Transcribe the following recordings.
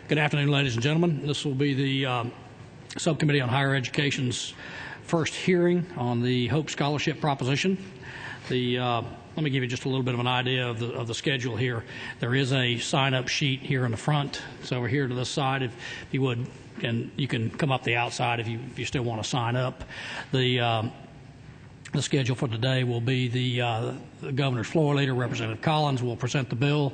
Good afternoon, ladies and gentlemen. This will be the Subcommittee on Higher Education's first hearing on the Hope Scholarship proposition. Let me give you just a little bit of an idea of the schedule here. There is a sign-up sheet here in the front, so we're here to this side if you would, and you can come up the outside if you still want to sign up. The schedule for today will be the Governor's floor leader, Representative Collins, will present the bill.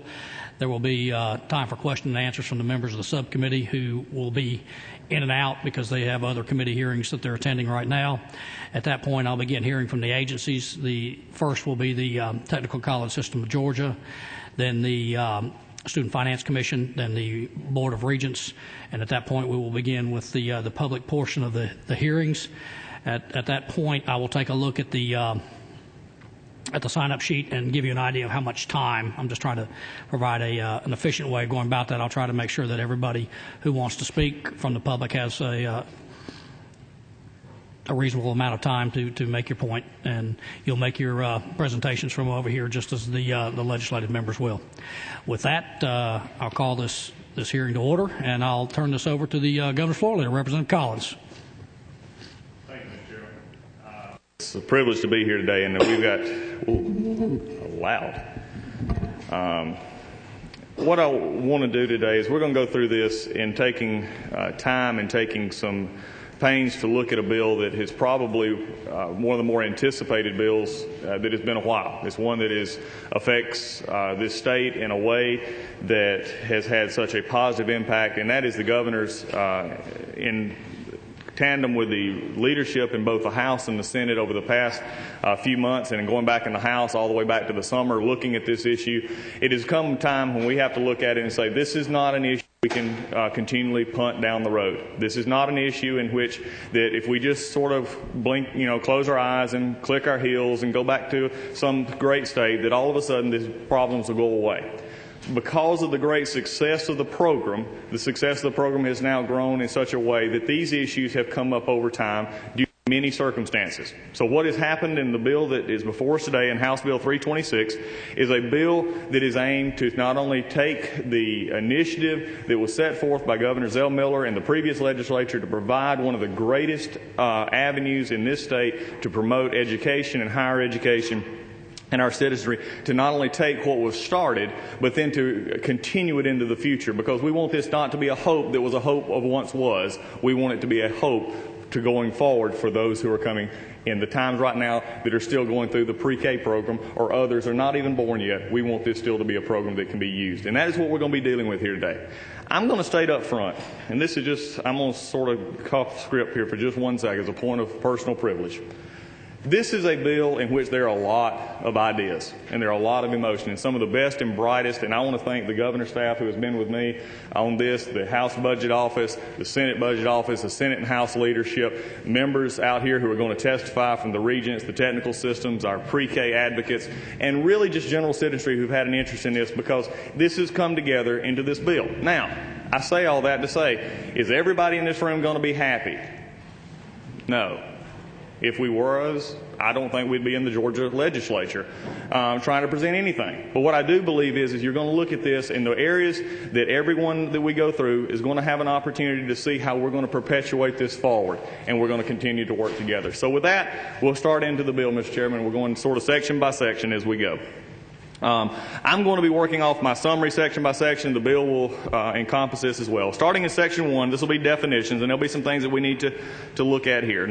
There will be time for question and answers from the members of the subcommittee who will be in and out because they have other committee hearings that they're attending right now. At that point, I'll begin hearing from the agencies. The first will be the Technical College System of Georgia, then the Student Finance Commission, then the Board of Regents, and at that point we will begin with the public portion of the hearings. At that point, I will take a look at the sign-up sheet and give you an idea of how much time. I'm just trying to provide an efficient way of going about that. I'll try to make sure that everybody who wants to speak from the public has a reasonable amount of time to make your point, and you'll make your presentations from over here just as the legislative members will. With that, I'll call this hearing to order, and I'll turn this over to the Governor's floor leader, Representative Collins. It's a privilege to be here today, and we've got loud. What I want to do today is we're going to go through this in taking time and taking some pains to look at a bill that is probably one of the more anticipated bills that has been a while. It's one that affects this state in a way that has had such a positive impact, and that is the governor's in tandem with the leadership in both the House and the Senate over the past few months, and going back in the House all the way back to the summer, looking at this issue. It has come a time when we have to look at it and say, this is not an issue we can continually punt down the road. This is not an issue in which that if we just sort of blink, close our eyes and click our heels and go back to some great state, that all of a sudden these problems will go away. Because of the great success of the program has now grown in such a way that these issues have come up over time due to many circumstances. So what has happened in the bill that is before us today in House Bill 326 is a bill that is aimed to not only take the initiative that was set forth by Governor Zell Miller in the previous legislature to provide one of the greatest avenues in this state to promote education and higher education and our citizenry, to not only take what was started, but then to continue it into the future, because we want this not to be a hope that was a hope of once was. We want it to be a hope to going forward for those who are coming in the times right now that are still going through the pre-K program, or others are not even born yet. We want this still to be a program that can be used, and that is what we're going to be dealing with here today. I'm going to state up front, and this is just, I'm going to sort of cuff script here for just 1 second as a point of personal privilege. This is a bill in which there are a lot of ideas and there are a lot of emotion, and some of the best and brightest, and I want to thank the governor's staff who has been with me on this, the House Budget Office, the Senate Budget Office, the Senate and House leadership, members out here who are going to testify from the regents, the technical systems, our pre-K advocates, and really just general citizenry who've had an interest in this, because this has come together into this bill. Now, I say all that to say, is everybody in this room going to be happy? No. If we were, I don't think we'd be in the Georgia legislature trying to present anything. But what I do believe is you're going to look at this in the areas that everyone that we go through is going to have an opportunity to see how we're going to perpetuate this forward, and we're going to continue to work together. So with that, we'll start into the bill, Mr. Chairman. We're going sort of section by section as we go. I'm going to be working off my summary section by section. The bill will encompass this as well. Starting in section 1, this will be definitions, and there'll be some things that we need to look at here.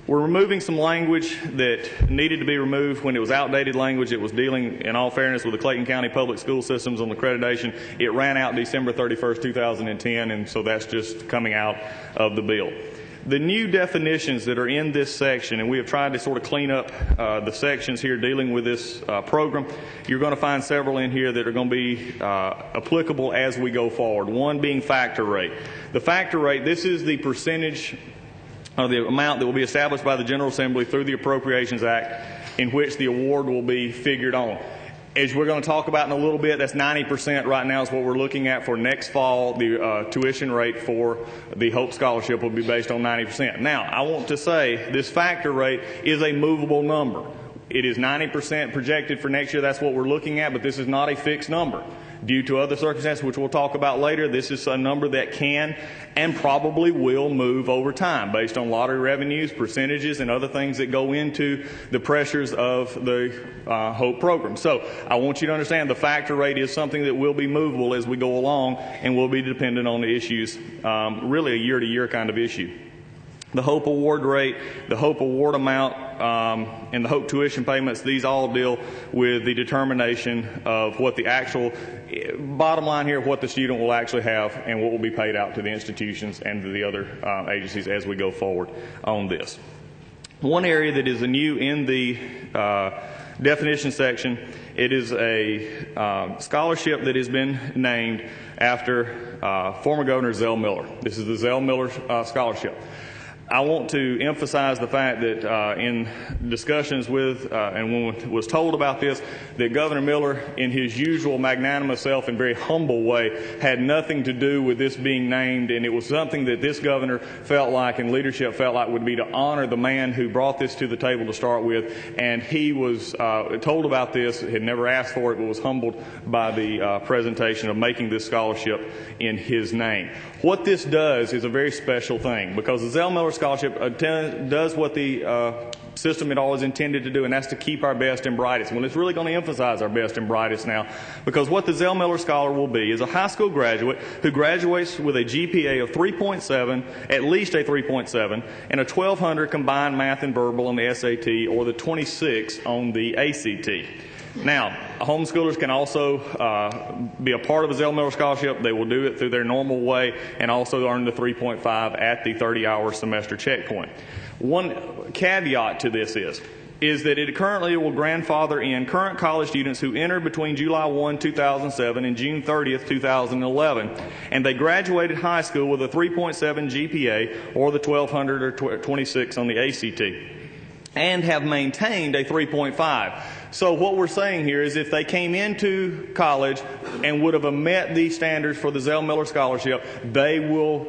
We're removing some language that needed to be removed when it was outdated language. It was dealing, in all fairness, with the Clayton County Public School Systems on accreditation. It ran out December 31st, 2010, and so that's just coming out of the bill. The new definitions that are in this section, and we have tried to sort of clean up the sections here dealing with this program, you're going to find several in here that are going to be applicable as we go forward. One being factor rate. The factor rate, this is the percentage of the amount that will be established by the General Assembly through the Appropriations Act in which the award will be figured on. As we're going to talk about in a little bit, that's 90% right now is what we're looking at for next fall. The tuition rate for the Hope Scholarship will be based on 90%. Now, I want to say this factor rate is a movable number. It is 90% projected for next year. That's what we're looking at, but this is not a fixed number. Due to other circumstances, which we'll talk about later, this is a number that can and probably will move over time based on lottery revenues, percentages, and other things that go into the pressures of the HOPE program. So I want you to understand the factor rate is something that will be movable as we go along and will be dependent on the issues, really a year-to-year kind of issue. The HOPE award rate, the HOPE award amount, and the HOPE tuition payments, these all deal with the determination of what the actual bottom line here, what the student will actually have and what will be paid out to the institutions and to the other agencies as we go forward on this. One area that is new in the definition section, it is a scholarship that has been named after former Governor Zell Miller. This is the Zell Miller Scholarship. I want to emphasize the fact that in discussions with and when was told about this, that Governor Miller, in his usual magnanimous self and very humble way, had nothing to do with this being named, and it was something that this governor felt like and leadership felt like would be to honor the man who brought this to the table to start with. And he was told about this, had never asked for it, but was humbled by the presentation of making this scholarship in his name. What this does is a very special thing, because the Zell Miller Scholarship does what the system had always intended to do, and that's to keep our best and brightest. Well, it's really going to emphasize our best and brightest now, because what the Zell Miller Scholar will be is a high school graduate who graduates with a GPA of 3.7, at least a 3.7, and a 1200 combined math and verbal on the SAT, or the 26 on the ACT. Now, homeschoolers can also be a part of a Zell Miller Scholarship. They will do it through their normal way and also earn the 3.5 at the 30-hour semester checkpoint. One caveat to this is that it currently will grandfather in current college students who entered between July 1, 2007 and June 30th, 2011, and they graduated high school with a 3.7 GPA or the 1200 or 26 on the ACT, and have maintained a 3.5. So what we're saying here is if they came into college and would have met these standards for the Zell Miller Scholarship, they will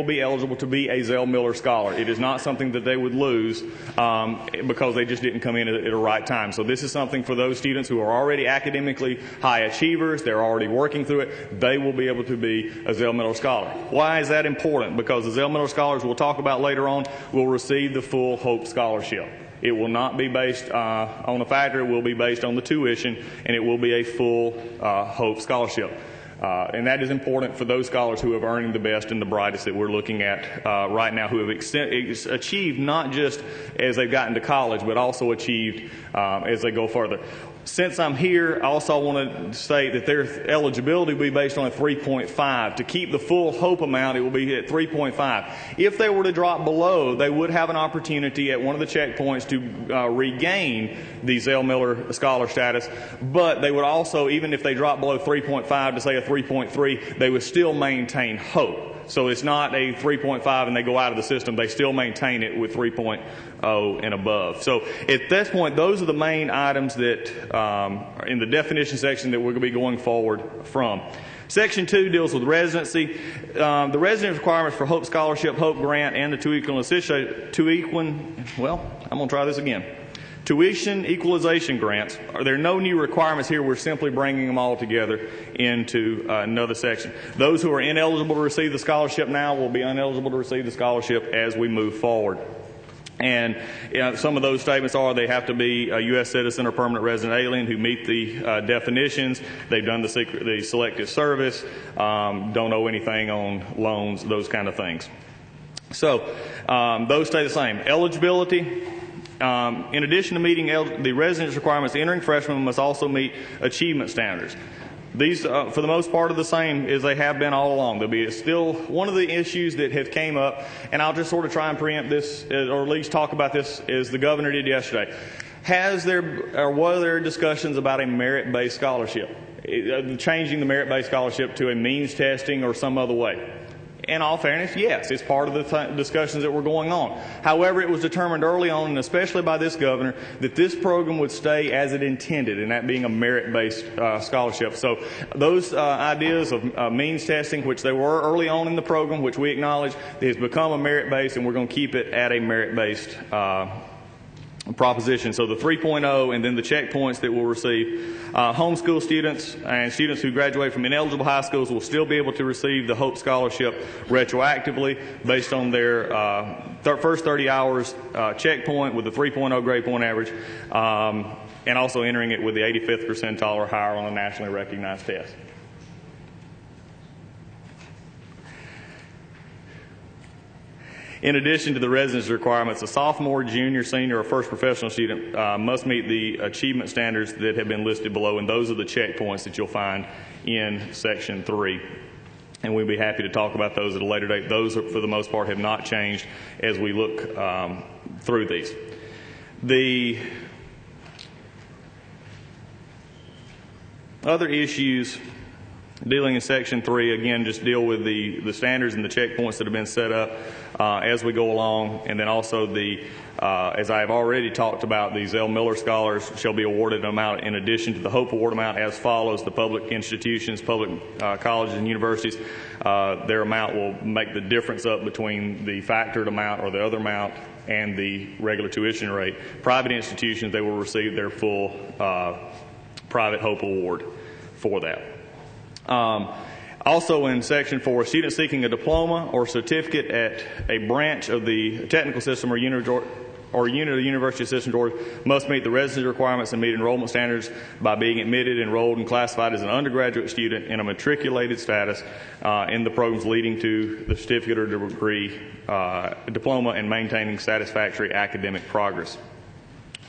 be eligible to be a Zell Miller Scholar. It is not something that they would lose because they just didn't come in at the right time. So this is something for those students who are already academically high achievers, they're already working through it, they will be able to be a Zell Miller Scholar. Why is that important? Because the Zell Miller Scholars we'll talk about later on will receive the full HOPE Scholarship. It will not be based on a factor. It will be based on the tuition, and it will be a full HOPE scholarship. And that is important for those scholars who have earned the best and the brightest that we're looking at right now, who have achieved not just as they've gotten to college, but also achieved as they go further. Since I'm here, I also want to state that their eligibility will be based on a 3.5. To keep the full HOPE amount, it will be at 3.5. If they were to drop below, they would have an opportunity at one of the checkpoints to regain the Zell Miller Scholar status, but they would also, even if they drop below 3.5 to say a 3.3, they would still maintain HOPE. So it's not a 3.5 and they go out of the system. They still maintain it with 3.0 and above. So at this point, those are the main items that are in the definition section that we're going to be going forward from. Section 2 deals with residency. The residence requirements for HOPE Scholarship, HOPE Grant, and the tuition equalization grants. There are no new requirements here. We're simply bringing them all together into another section. Those who are ineligible to receive the scholarship now will be ineligible to receive the scholarship as we move forward. And some of those statements are they have to be a U.S. citizen or permanent resident alien who meet the definitions. They've done the selective service, don't owe anything on loans, those kind of things. So those stay the same. Eligibility. In addition to meeting the residence requirements, the entering freshmen must also meet achievement standards. These, for the most part, are the same as they have been all along. There'll be still one of the issues that have came up, and I'll just sort of try and preempt this, or at least talk about this, as the governor did yesterday. Were there discussions about a merit-based scholarship, changing the merit-based scholarship to a means testing or some other way? In all fairness, yes, it's part of the discussions that were going on. However, it was determined early on, and especially by this governor, that this program would stay as it intended, and that being a merit-based scholarship. So those ideas of means testing, which they were early on in the program, which we acknowledge, has become a merit-based, and we're going to keep it at a merit-based proposition. So the 3.0 and then the checkpoints that we'll receive. Homeschool students and students who graduate from ineligible high schools will still be able to receive the Hope Scholarship retroactively based on their first 30 hours checkpoint with the 3.0 grade point average, and also entering it with the 85th percentile or higher on a nationally recognized test. In addition to the residency requirements, a sophomore, junior, senior, or first professional student must meet the achievement standards that have been listed below, and those are the checkpoints that you'll find in Section 3. And we'd be happy to talk about those at a later date. Those, for the most part, have not changed as we look through these. The other issues dealing in Section 3, again, just deal with the standards and the checkpoints that have been set up as we go along, and then also as I have already talked about, the Zell Miller Scholars shall be awarded an amount in addition to the Hope Award amount as follows. The public institutions, public colleges and universities, their amount will make the difference up between the factored amount or the other amount and the regular tuition rate. Private institutions, they will receive their full private Hope Award for that. Also in Section 4, students seeking a diploma or certificate at a branch of the technical system or unit of the University System Georgia must meet the residency requirements and meet enrollment standards by being admitted, enrolled, and classified as an undergraduate student in a matriculated status in the programs leading to the certificate or degree, diploma, and maintaining satisfactory academic progress.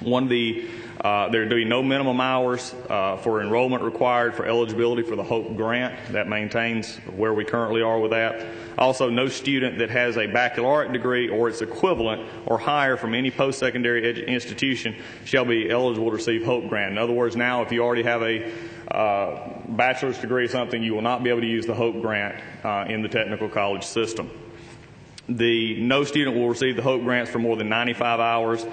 There will be no minimum hours for enrollment required for eligibility for the Hope Grant. That maintains where we currently are with that. Also, no student that has a baccalaureate degree or its equivalent or higher from any post-secondary institution shall be eligible to receive Hope Grant. In other words, now if you already have a bachelor's degree or something, you will not be able to use the Hope Grant in the technical college system. No student will receive the Hope Grants for more than 95 hours,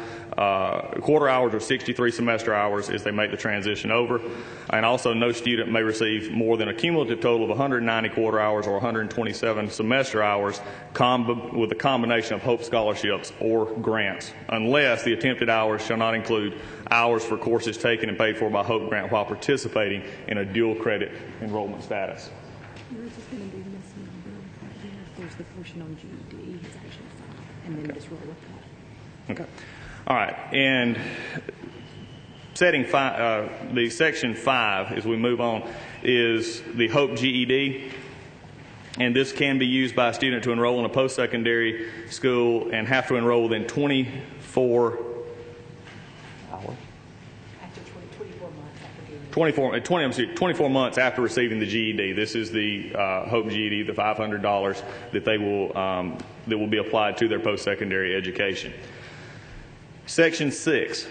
quarter hours, or 63 semester hours as they make the transition over. And also, no student may receive more than a cumulative total of 190 quarter hours or 127 semester hours with a combination of Hope scholarships or grants, unless the attempted hours shall not include hours for courses taken and paid for by Hope Grant while participating in a dual credit enrollment status. Yours is going to be missing right there. There's the portion on GED, it's actually 5, and then just roll with that. Okay. All right. And setting the Section 5, as we move on, is the Hope GED. And this can be used by a student to enroll in a post-secondary school and have to enroll within 24 hours. 24 months after receiving the GED. This is the Hope GED, the $500 that will be applied to their post-secondary education. Section 6,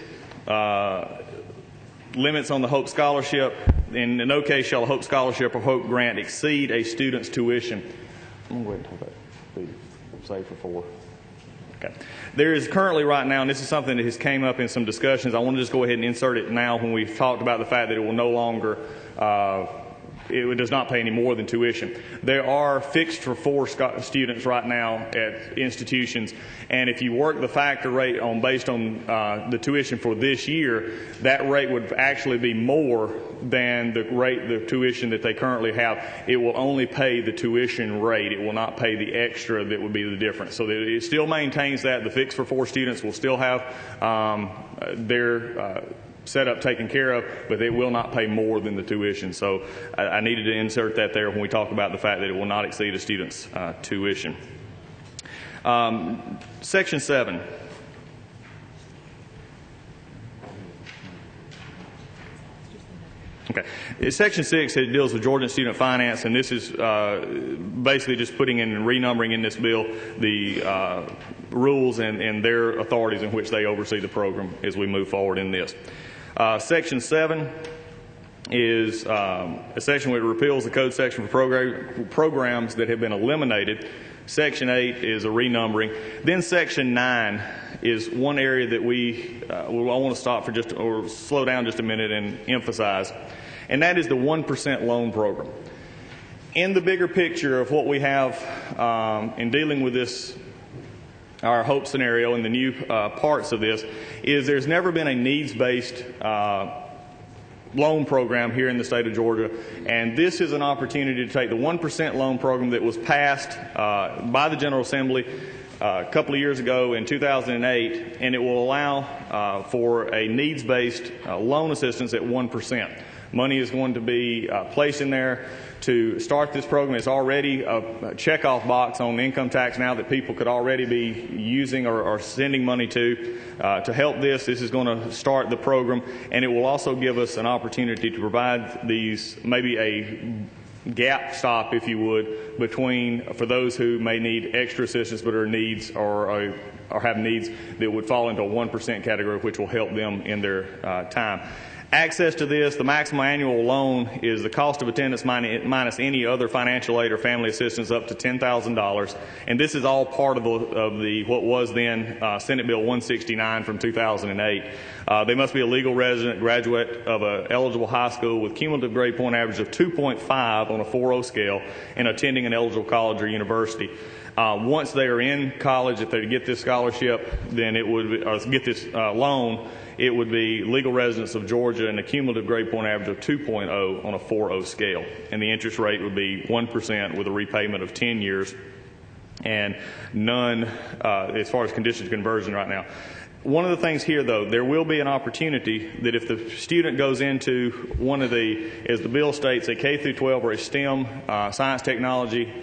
limits on the Hope Scholarship. In no case shall a Hope Scholarship or Hope Grant exceed a student's tuition. I'm going to go ahead and talk about save for 4. Okay. There is currently right now, and this is something that has came up in some discussions, I want to just go ahead and insert it now when we've talked about the fact that it will no longer, it does not pay any more than tuition. There are fixed for 4 students right now at institutions, and if you work the factor rate based on the tuition for this year, that rate would actually be more than the tuition that they currently have. It will only pay the tuition rate. It will not pay the extra that would be the difference. So it still maintains that. The fix for 4 students will still have their setup taken care of, but it will not pay more than the tuition. So I needed to insert that there when we talk about the fact that it will not exceed a student's tuition. Section 7. Okay. Section 6 deals with Georgia student finance, and this is basically just putting in and renumbering in this bill the rules and their authorities in which they oversee the program as we move forward in this. Section 7 is a section where it repeals the code section for programs that have been eliminated. Section 8 is a renumbering. Then Section 9 is one area that I want to stop or slow down just a minute and emphasize, and that is the 1% loan program. In the bigger picture of what we have in dealing with this our hope scenario and the new parts of this is there's never been a needs-based loan program here in the state of Georgia, and this is an opportunity to take the 1% loan program that was passed by the General Assembly a couple of years ago in 2008, and it will allow for a needs-based loan assistance at 1%. Money is going to be placed in there to start this program. It's already a checkoff box on income tax now that people could already be using or sending money to help this. This is going to start the program, and it will also give us an opportunity to provide these, maybe a gap stop, if you would, between, for those who may need extra assistance but are needs or have needs that would fall into a 1% category, which will help them in their time. Access to this, the maximum annual loan is the cost of attendance minus any other financial aid or family assistance up to $10,000, and this is all part of what was then Senate Bill 169 from 2008. They must be a legal resident, graduate of an eligible high school with cumulative grade point average of 2.5 on a 4.0 scale, and attending an eligible college or university. Once they are in college, if they get this scholarship, then it would, or get this loan, it would be legal residents of Georgia and a cumulative grade point average of 2.0 on a 4.0 scale. And the interest rate would be 1% with a repayment of 10 years and none as far as conditions of conversion right now. One of the things here, though, there will be an opportunity that if the student goes into one of the, as the bill states, a K through 12 or a STEM, science, technology,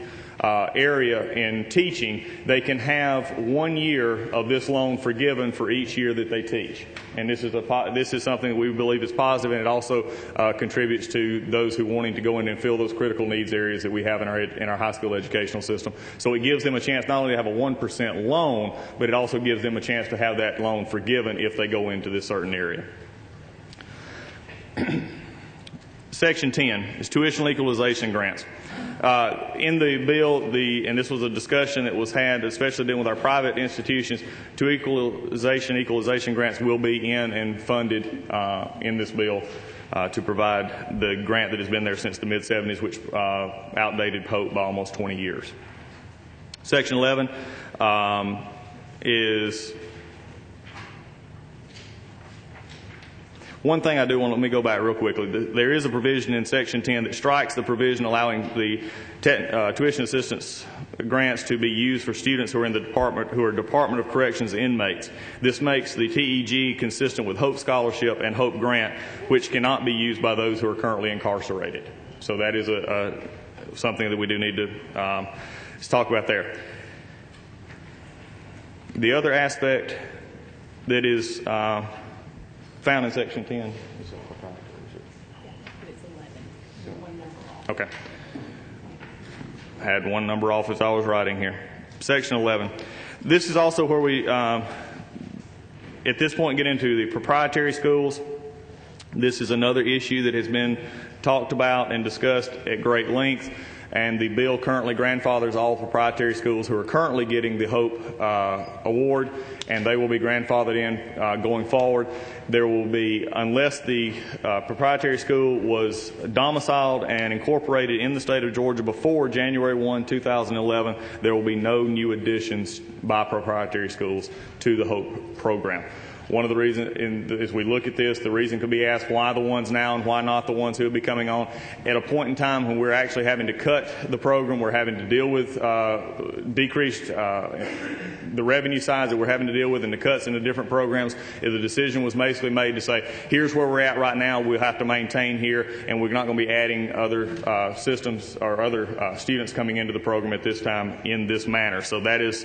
area in teaching, they can have 1 year of this loan forgiven for each year that they teach. And this is something that we believe is positive, and it also contributes to those who wanting to go in and fill those critical needs areas that we have in our high school educational system. So it gives them a chance not only to have a 1% loan, but it also gives them a chance to have that loan forgiven if they go into this certain area. Section 10 is tuition equalization grants. In the bill, and this was a discussion that was had, especially dealing with our private institutions, equalization grants will be in and funded in this bill to provide the grant that has been there since the mid-'70s, which outdated Hope by almost 20 years. Section 11 is... One thing I do want to, let me go back real quickly. There is a provision in Section 10 that strikes the provision allowing the tuition assistance grants to be used for students who are in the Department of Corrections inmates. This makes the TEG consistent with Hope Scholarship and Hope Grant, which cannot be used by those who are currently incarcerated. So that is something that we do need to talk about there. The other aspect that is found in Section 10. Okay. I had one number off as I was writing here. Section 11. This is also where we, at this point, get into the proprietary schools. This is another issue that has been talked about and discussed at great length. And the bill currently grandfathers all proprietary schools who are currently getting the Hope Award, and they will be grandfathered in going forward. There will be, unless the proprietary school was domiciled and incorporated in the state of Georgia before January 1, 2011, there will be no new additions by proprietary schools to the Hope program. One of the reasons, as we look at this, the reason could be asked why the ones now and why not the ones who will be coming on. At a point in time when we're actually having to cut the program, we're having to deal with decreased the revenue sides that we're having to deal with and the cuts in the different programs, the decision was basically made to say, here's where we're at right now, we'll have to maintain here, and we're not going to be adding other systems or other students coming into the program at this time in this manner. So that is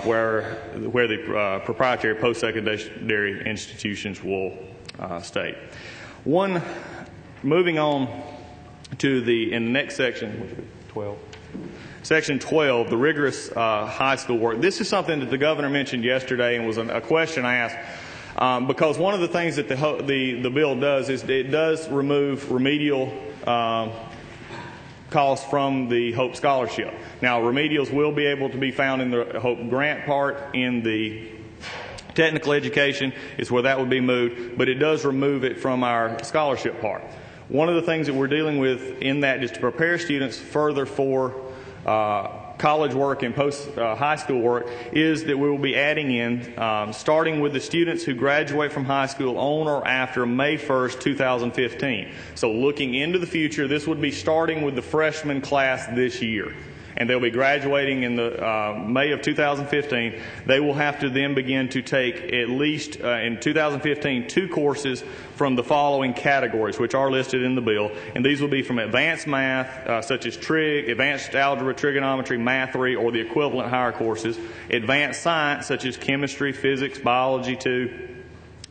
where the proprietary post-secondary institutions will state. Moving on to in the next section, which would be 12. Section 12, the rigorous high school work. This is something that the governor mentioned yesterday and was a question I asked because one of the things that the bill does is it does remove remedial costs from the Hope Scholarship. Now, remedials will be able to be found in the Hope Grant part. In the technical education is where that would be moved, but it does remove it from our scholarship part. One of the things that we're dealing with in that is to prepare students further for college work and post high school work is that we will be adding in, starting with the students who graduate from high school on or after May 1st, 2015. So looking into the future, this would be starting with the freshman class this year. And they'll be graduating in the May of 2015. They will have to then begin to take at least in 2015 2 courses from the following categories, which are listed in the bill. And these will be from advanced math, such as trig, advanced algebra, trigonometry, math 3, or the equivalent higher courses, advanced science, such as chemistry, physics, biology 2,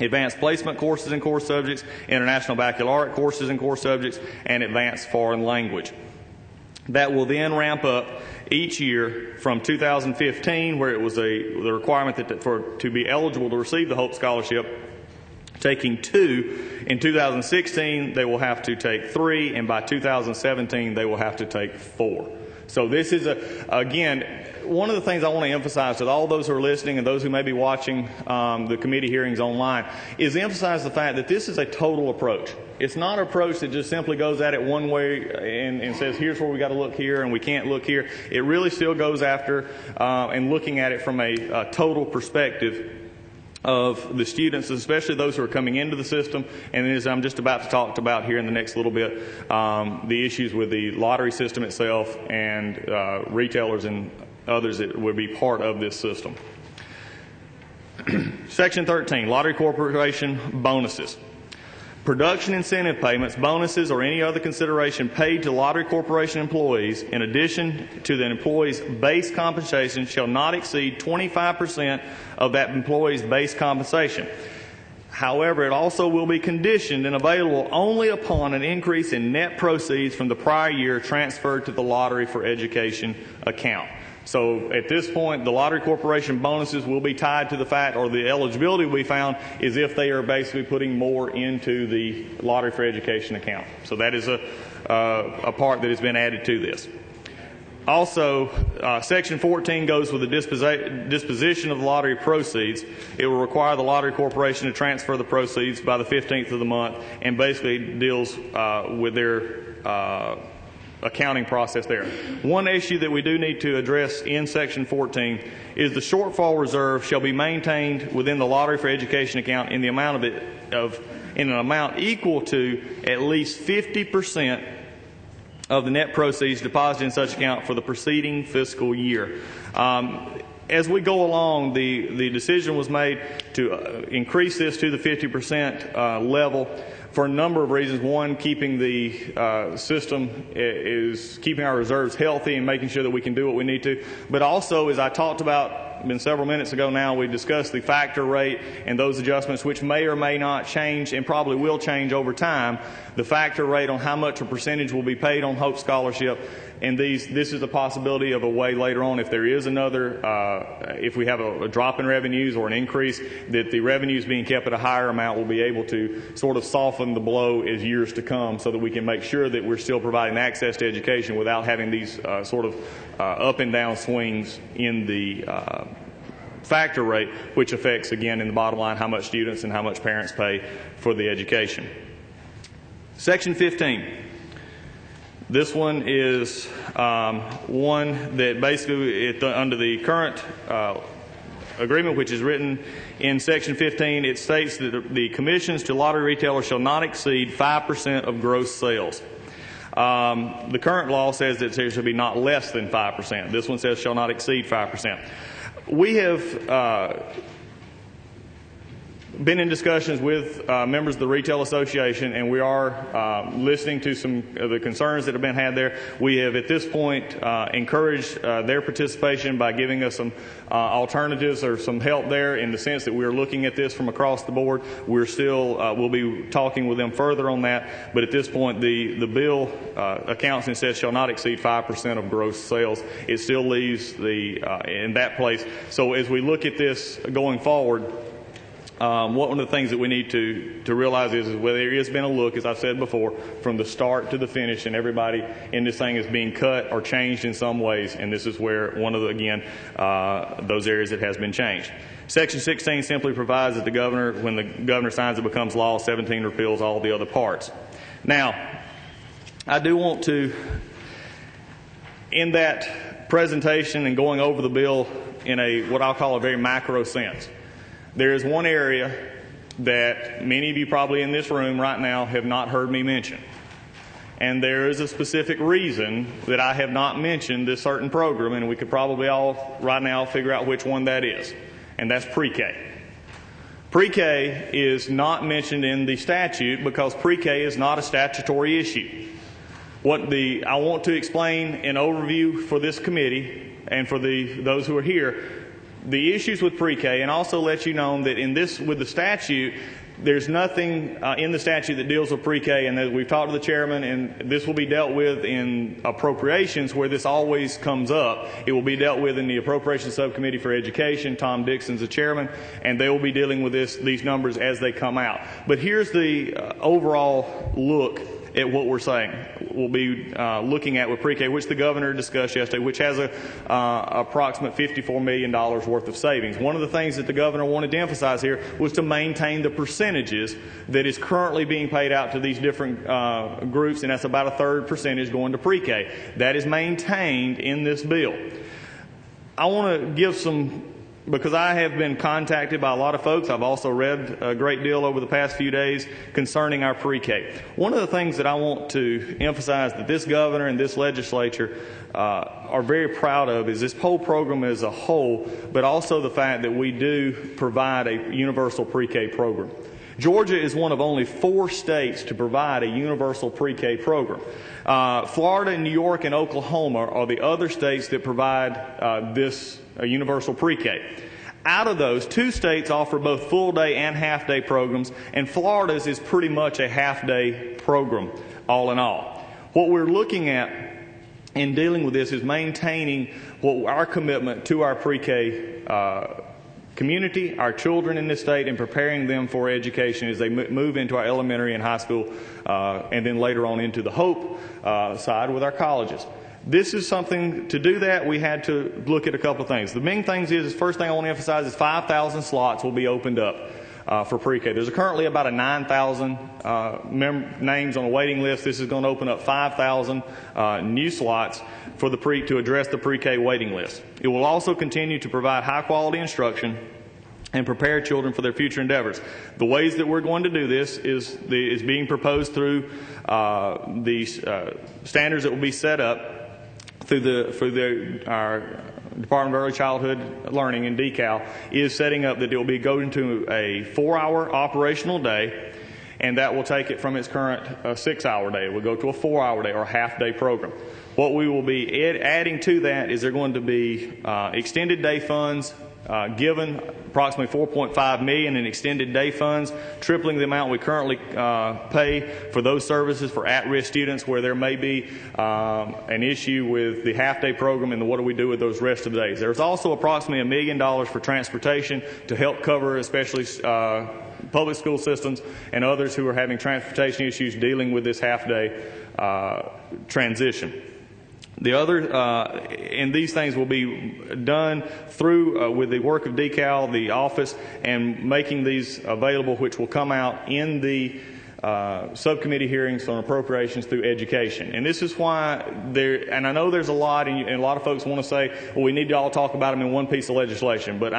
advanced placement courses and course subjects, international baccalaureate courses and course subjects, and advanced foreign language. That will then ramp up each year from 2015, where it was the requirement that to be eligible to receive the Hope Scholarship, taking 2. In 2016, they will have to take 3, and by 2017, they will have to take 4. So this is, again, one of the things I want to emphasize to all those who are listening and those who may be watching the committee hearings online is emphasize the fact that this is a total approach. It's not an approach that just simply goes at it one way and says, here's where we got to look here and we can't look here. It really still goes after and looking at it from a total perspective of the students, especially those who are coming into the system, and as I'm just about to talk about here in the next little bit, the issues with the lottery system itself and retailers and others that would be part of this system. Section 13, Lottery Corporation bonuses. Production incentive payments, bonuses, or any other consideration paid to Lottery Corporation employees in addition to the employee's base compensation shall not exceed 25% of that employee's base compensation. However, it also will be conditioned and available only upon an increase in net proceeds from the prior year transferred to the Lottery for Education account. So at this point, the Lottery Corporation bonuses will be tied to the fact, or the eligibility we found is if they are basically putting more into the Lottery for Education account. So that is a part that has been added to this. Also, Section 14 goes with the disposition of the lottery proceeds. It will require the Lottery Corporation to transfer the proceeds by the 15th of the month, and basically deals with their accounting process there. One issue that we do need to address in Section 14 is the shortfall reserve shall be maintained within the Lottery for Education account in the amount in an amount equal to at least 50% of the net proceeds deposited in such account for the preceding fiscal year. As we go along, the decision was made to increase this to the 50% level for a number of reasons. One, keeping the system is keeping our reserves healthy and making sure that we can do what we need to. But also, as I talked about several minutes ago now, we discussed the factor rate and those adjustments, which may or may not change and probably will change over time. The factor rate on how much a percentage will be paid on Hope Scholarship, and this is a possibility of a way later on if there is another, if we have a drop in revenues or an increase, that the revenues being kept at a higher amount will be able to sort of soften the blow as years to come, so that we can make sure that we're still providing access to education without having these sort of up and down swings in the factor rate, which affects, again, in the bottom line, how much students and how much parents pay for the education. Section 15. This one is one that basically, under the current agreement, which is written in Section 15, it states that the commissions to lottery retailers shall not exceed 5% of gross sales. The current law says that there should be not less than 5%. This one says shall not exceed 5%. We have been in discussions with members of the Retail Association, and we are listening to some of the concerns that have been had there. We have, at this point, encouraged their participation by giving us some alternatives or some help there, in the sense that we're looking at this from across the board. We're still, we'll be talking with them further on that, but at this point, the bill accounts and says shall not exceed 5% of gross sales. It still leaves in that place. So as we look at this going forward, one of the things that we need to realize is whether there has been a look, as I've said before, from the start to the finish, and everybody in this thing is being cut or changed in some ways, and this is where one of the, again, those areas that has been changed. Section 16 simply provides that the governor, when the governor signs, it becomes law. 17 repeals all the other parts. Now, I do want to, in that presentation and going over the bill in what I'll call a very macro sense. There is one area that many of you probably in this room right now have not heard me mention. And there is a specific reason that I have not mentioned this certain program, and we could probably all right now figure out which one that is, and that's pre-K. Pre-K is not mentioned in the statute because pre-K is not a statutory issue. I want to explain an overview for this committee and for those who are here, the issues with pre-K, and also let you know that with the statute, there's nothing in the statute that deals with pre-K, and that we've talked to the chairman, and this will be dealt with in appropriations where this always comes up. It will be dealt with in the Appropriations Subcommittee for Education. Tom Dixon's the chairman, and they will be dealing with these numbers as they come out. But here's the overall look at what we're saying. We'll be looking at with pre-K, which the governor discussed yesterday, which has approximate $54 million worth of savings. One of the things that the governor wanted to emphasize here was to maintain the percentages that is currently being paid out to these different groups, and that's about a third percentage going to pre-K. That is maintained in this bill. I want to give because I have been contacted by a lot of folks. I've also read a great deal over the past few days concerning our pre-K. One of the things that I want to emphasize that this governor and this legislature are very proud of is this whole program as a whole, but also the fact that we do provide a universal pre-K program. Georgia is one of only 4 states to provide a universal pre-K program. Florida, New York, and Oklahoma are the other states that provide this universal pre-K. Out of those, 2 states offer both full-day and half-day programs, and Florida's is pretty much a half-day program, all in all. What we're looking at in dealing with this is maintaining our commitment to our pre-K community, our children in this state, and preparing them for education as they move into our elementary and high school, and then later on into the Hope side with our colleges. This is something, to do that, we had to look at a couple of things. The main things is, first thing I want to emphasize is 5,000 slots will be opened up for pre-K. There's currently about 9,000 names on a waiting list. This is going to open up 5,000 new slots for to address the pre-K waiting list. It will also continue to provide high-quality instruction and prepare children for their future endeavors. The ways that we're going to do this is being proposed through the standards that will be set up through our Department of Early Childhood Learning and DECAL, is setting up that it will be going to a 4-hour operational day, and that will take it from its current 6-hour day. It will go to a 4-hour day or a half-day program. What we will be adding to that is there going to be extended day funds given, approximately $4.5 million in extended day funds, tripling the amount we currently pay for those services for at-risk students where there may be an issue with the half-day program and what do we do with those rest of the days. There's also approximately $1 million for transportation to help cover especially public school systems and others who are having transportation issues dealing with this half-day transition. The other, and these things will be done through, with the work of DECAL, the office, and making these available, which will come out in the subcommittee hearings on appropriations through education. And this is why and I know there's a lot, and a lot of folks want to say, well, we need to all talk about them in one piece of legislation. But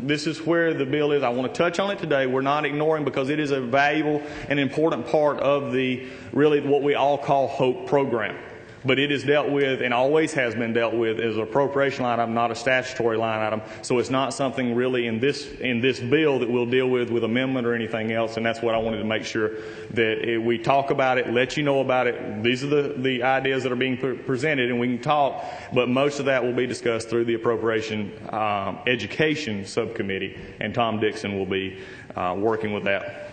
this is where the bill is. I want to touch on it today. We're not ignoring, because it is a valuable and important part of really what we all call HOPE program. But it is dealt with, and always has been dealt with, as an appropriation line item, not a statutory line item. So it's not something really in this bill that we'll deal with amendment or anything else. And that's what I wanted to make sure that we talk about it, let you know about it. These are the ideas that are being presented, and we can talk. But most of that will be discussed through the Appropriation Education Subcommittee, and Tom Dixon will be working with that.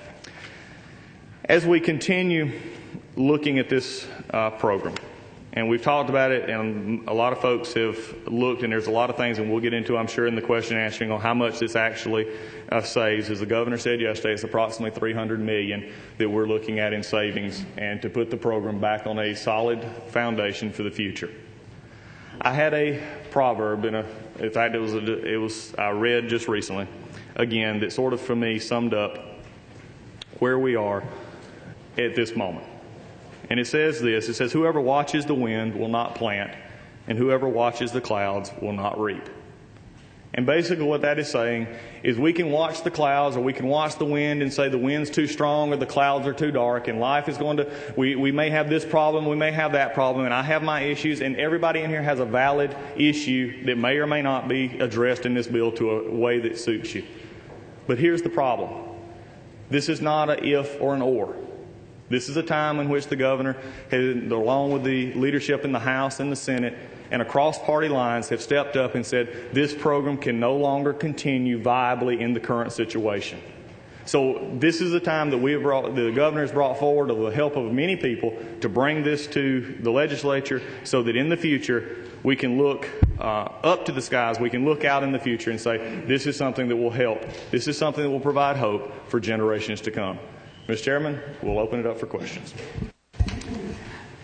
As we continue looking at this program, and we've talked about it, and a lot of folks have looked, and there's a lot of things, and we'll get into, I'm sure, in the question answering on how much this actually saves. As the governor said yesterday, it's approximately $300 million that we're looking at in savings, and to put the program back on a solid foundation for the future. I had a proverb, in fact, I read just recently, again, that sort of for me summed up where we are at this moment. And it says this, it says, whoever watches the wind will not plant, and whoever watches the clouds will not reap. And basically what that is saying is we can watch the clouds, or we can watch the wind and say the wind's too strong or the clouds are too dark, and life is going to, we may have this problem, we may have that problem, and I have my issues, and everybody in here has a valid issue that may or may not be addressed in this bill to a way that suits you. But here's the problem. This is not an if or an or. This is a time in which the governor, along with the leadership in the House and the Senate, and across party lines, have stepped up and said this program can no longer continue viably in the current situation. So this is a time that the governor has brought forward, with the help of many people, to bring this to the legislature so that in the future we can look up to the skies, we can look out in the future and say this is something that will help. This is something that will provide hope for generations to come. Mr. Chairman, we'll open it up for questions.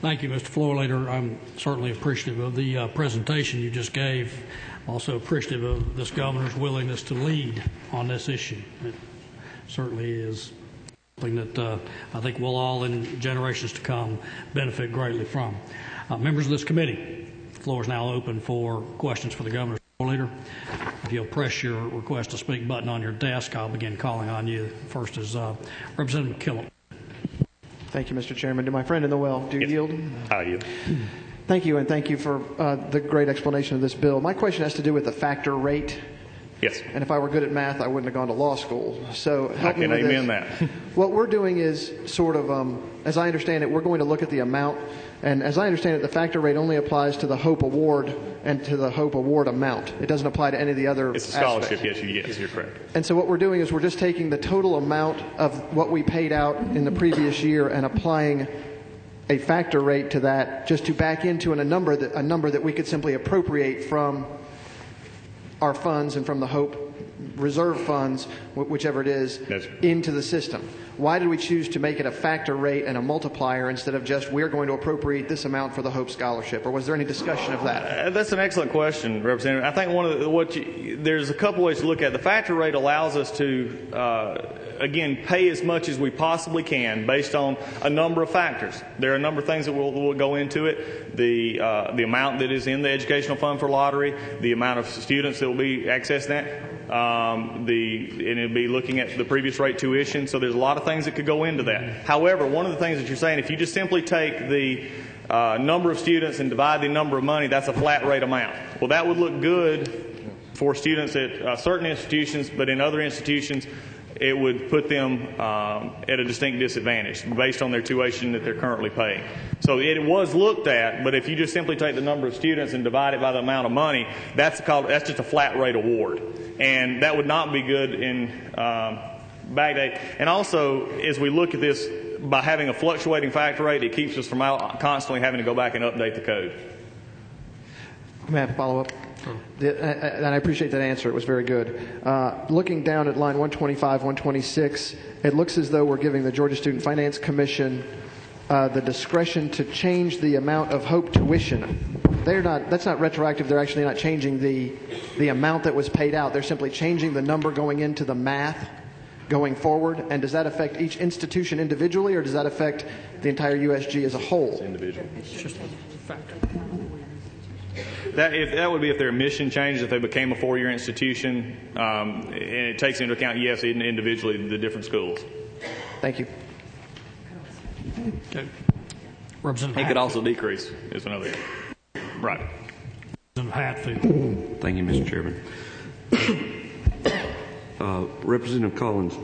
Thank you, Mr. Floor Leader. I'm certainly appreciative of the presentation you just gave. Also appreciative of this governor's willingness to lead on this issue. It certainly is something that I think we'll all, in generations to come, benefit greatly from. Members of this committee, the floor is now open for questions for the governor's floor leader. If you'll press your request to speak button on your desk, I'll begin calling on you. First is Representative Killip. Thank you, Mr. Chairman. To my friend in the well, do you yield? I yield. Thank you, and thank you for the great explanation of this bill. My question has to do with the factor rate. Yes. And if I were good at math, I wouldn't have gone to law school. So help me with this. I can amen that. What we're doing is sort of, as I understand it, we're going to look at the amount. And as I understand it, the factor rate only applies to the HOPE award and to the HOPE award amount. It doesn't apply to any of the other It's a scholarship, aspects. yes, you're correct. And so what we're doing is we're just taking the total amount of what we paid out in the previous year and applying a factor rate to that, just to back into a number that we could simply appropriate from our funds and from the HOPE reserve funds, whichever it is, into the system. Why did we choose to make it a factor rate and a multiplier instead of just we're going to appropriate this amount for the HOPE scholarship? Or was there any discussion of that? That's an excellent question, Representative. I think there's a couple ways to look at it. The factor rate allows us to, again, pay as much as we possibly can based on a number of factors. There are a number of things that will go into it. The amount that is in the educational fund for lottery, the amount of students that will be accessing that, and it'll be looking at the previous rate tuition. So there's a lot of things that could go into that. However, one of the things that you're saying, if you just simply take the number of students and divide the number of money, that's a flat rate amount. Well, that would look good for students at certain institutions, but in other institutions, it would put them at a distinct disadvantage based on their tuition that they're currently paying. So it was looked at, but if you just simply take the number of students and divide it by the amount of money, that's just a flat rate award. And that would not be good in backdate. And also, as we look at this, by having a fluctuating factor rate, it keeps us from constantly having to go back and update the code. May I follow up? And I appreciate that answer. It was very good. Looking down at line 125, 126, it looks as though we're giving the Georgia Student Finance Commission the discretion to change the amount of HOPE tuition. That's not retroactive. They're actually not changing the amount that was paid out. They're simply changing the number going into the math going forward. And does that affect each institution individually, or does that affect the entire USG as a whole? It's individual. It's just a factor. That would be if their mission changed, if they became a four-year institution, and it takes into account, yes, individually, the different schools. Thank you. Okay. Representative It could Hatfield. also decrease, is another. Right. Representative Hatfield. Thank you, Mr. Chairman. Representative Collins,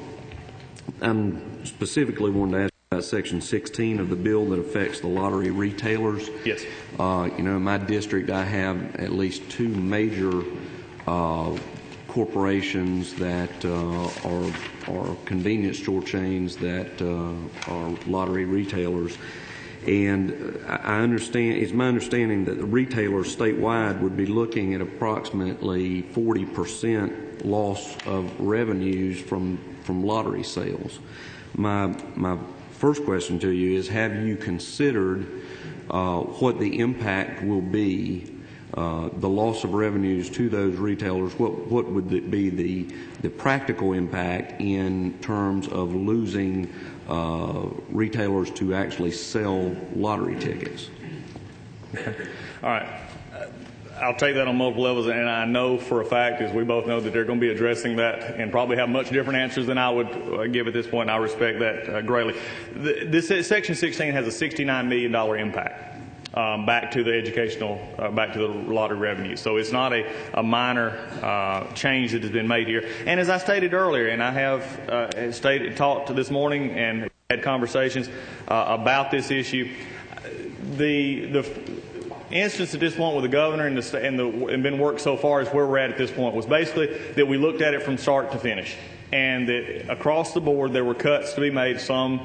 I'm specifically wanting to ask about Section 16 of the bill that affects the lottery retailers. Yes. In my district, I have at least two major corporations that are convenience store chains that are lottery retailers. And I understand, it's my understanding that the retailers statewide would be looking at approximately 40% loss of revenues from lottery sales. My first question to you is, have you considered what the impact will be, the loss of revenues to those retailers? What would it be the practical impact in terms of losing retailers to actually sell lottery tickets? Okay. All right. I'll take that on multiple levels, and I know for a fact, as we both know, that they're going to be addressing that and probably have much different answers than I would give at this point, and I respect that greatly. This Section 16 has a $69 million impact back to the educational, back to the lottery revenue. So it's not a minor change that has been made here. And as I stated earlier, and I have talked this morning and had conversations about this issue, the instance at this point with the governor and been worked so far as where we're at this point was basically that we looked at it from start to finish, and that across the board there were cuts to be made, some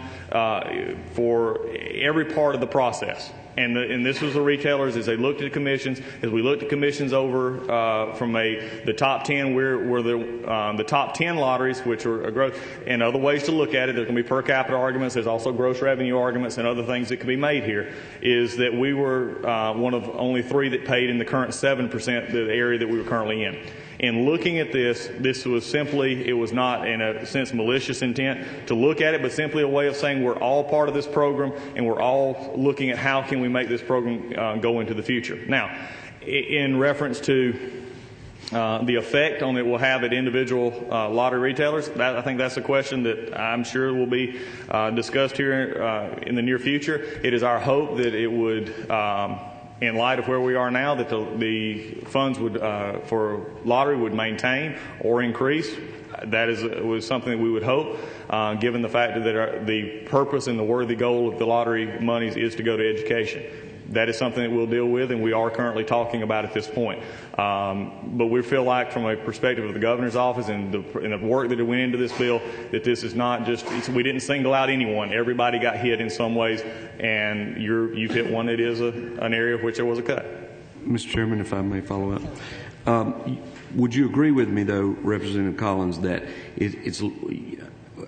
for every part of the process. And this was the retailers as they looked at commissions. As we looked at commissions over from the top 10, where the top 10 lotteries, which are gross, and other ways to look at it. There's going to be per capita arguments. There's also gross revenue arguments and other things that can be made here. Is that we were one of only 3 that paid in the current 7%, the area that we were currently in. In looking at this was simply, it was not in a sense malicious intent to look at it, but simply a way of saying we're all part of this program and we're all looking at how can we make this program go into the future. Now, in reference to the effect on it will have at individual lottery retailers, I think that's a question that I'm sure will be discussed here in the near future. It is our hope that it would in light of where we are now, that the funds would for lottery would maintain or increase. That was something that we would hope, given the fact that the purpose and the worthy goal of the lottery monies is to go to education. That is something that we'll deal with, and we are currently talking about at this point. But we feel like, from a perspective of the governor's office and the work that went into this bill, that this is not just, we didn't single out anyone. Everybody got hit in some ways, and you've hit one that is an area of which there was a cut. Mr. Chairman, if I may follow up. Would you agree with me, though, Representative Collins, that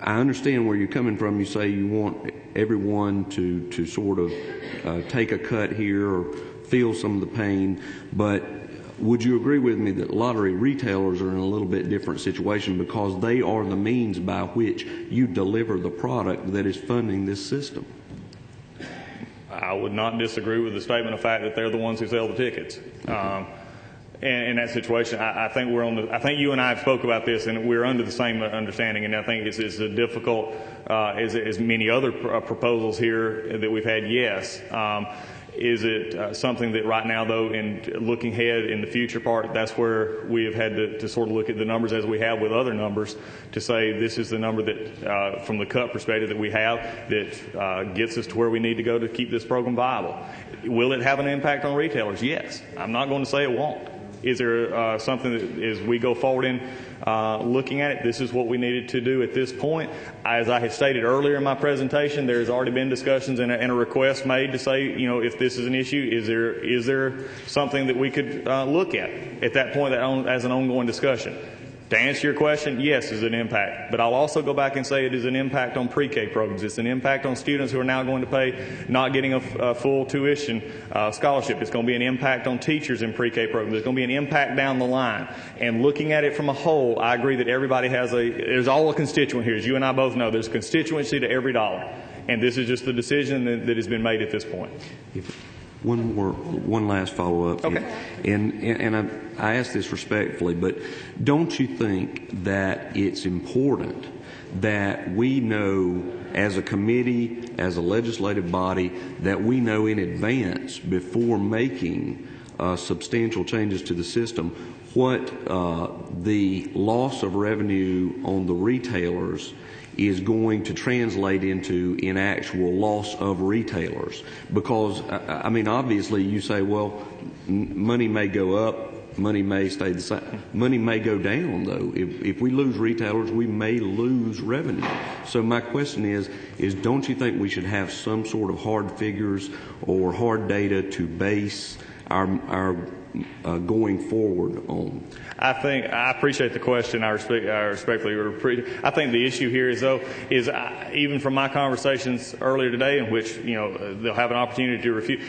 I understand where you're coming from. You say you want everyone to sort of take a cut here or feel some of the pain, but would you agree with me that lottery retailers are in a little bit different situation because they are the means by which you deliver the product that is funding this system? I would not disagree with the statement of fact that they're the ones who sell the tickets. In that situation, I think I think you and I have spoke about this, and we're under the same understanding. And I think it's as difficult as many other proposals here that we've had. Yes, is it something that right now, though, in looking ahead in the future part, that's where we have had to sort of look at the numbers as we have with other numbers to say this is the number that, from the cut perspective, that we have that gets us to where we need to go to keep this program viable. Will it have an impact on retailers? Yes. I'm not going to say it won't. Is there something that, as we go forward in looking at it, this is what we needed to do at this point? As I had stated earlier in my presentation, there's already been discussions and a request made to say, if this is an issue, is there something that we could look at that point as an ongoing discussion? To answer your question, yes, is an impact. But I'll also go back and say it is an impact on pre-K programs. It's an impact on students who are now going to pay, not getting a full tuition scholarship. It's going to be an impact on teachers in pre-K programs. There's going to be an impact down the line. And looking at it from a whole, I agree that everybody there's all a constituent here. As you and I both know, there's constituency to every dollar. And this is just the decision that has been made at this point. One last follow-up. Okay. And I ask this respectfully, but don't you think that it's important that we know as a committee, as a legislative body, that we know in advance before making substantial changes to the system what the loss of revenue on the retailers is going to translate into in actual loss of retailers? Because, I mean, obviously you say, well, money may go up, money may stay the same. Money may go down, though. If we lose retailers, we may lose revenue. So my question is don't you think we should have some sort of hard figures or hard data to base our going forward on? I appreciate the question. I respectfully appreciate. I think the issue here is even from my conversations earlier today, in which they'll have an opportunity to refute.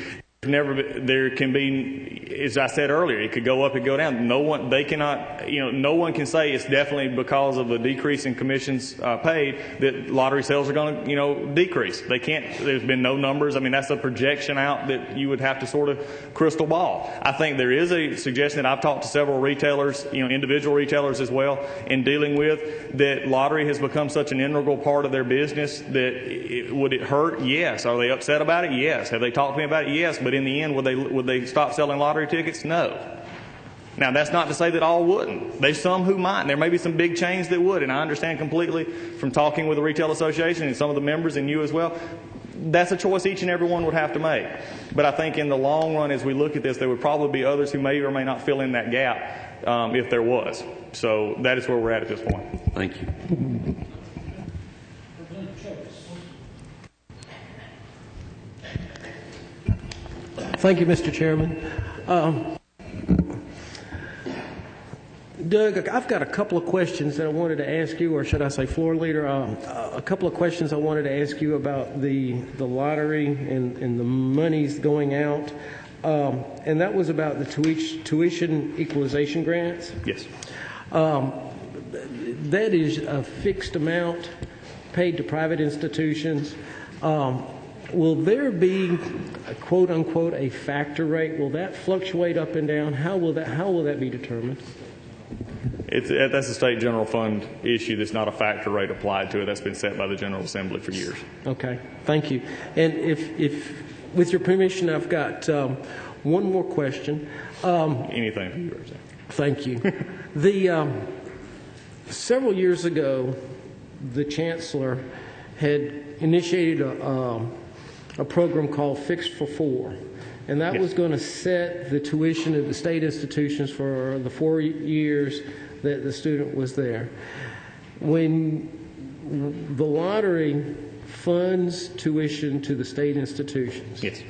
there can be, as I said earlier, it could go up, it could go down. No one can say it's definitely because of a decrease in commissions paid that lottery sales are going to, decrease. They can't. There's been no numbers. I mean, that's a projection out that you would have to sort of crystal ball. I think there is a suggestion that I've talked to several retailers, individual retailers as well, in dealing with that lottery has become such an integral part of their business that would it hurt? Yes. Are they upset about it? Yes. Have they talked to me about it? Yes. But in the end, would they stop selling lottery tickets? No. Now, that's not to say that all wouldn't. There's some who might, and there may be some big chains that would, and I understand completely from talking with the Retail Association and some of the members and you as well. That's a choice each and every one would have to make. But I think in the long run, as we look at this, there would probably be others who may or may not fill in that gap if there was. So that is where we're at this point. Thank you. Thank you, Mr. Chairman. Doug, I've got a couple of questions that I wanted to ask you, or should I say floor leader, a couple of questions I wanted to ask you about the lottery and the monies going out. And that was about the tuition equalization grants. Yes. That is a fixed amount paid to private institutions. Will there be, quote unquote, a factor rate? Will that fluctuate up and down? How will that be determined? That's a state general fund issue. That's not a factor rate applied to it. That's been set by the General Assembly for years. Okay, thank you. And if with your permission, I've got one more question. Anything for you, Representative. Thank you. The several years ago, the Chancellor had initiated a program called Fixed for Four. And that was going to set the tuition of the state institutions for the 4 years that the student was there. When the lottery funds tuition to the state institutions, yes.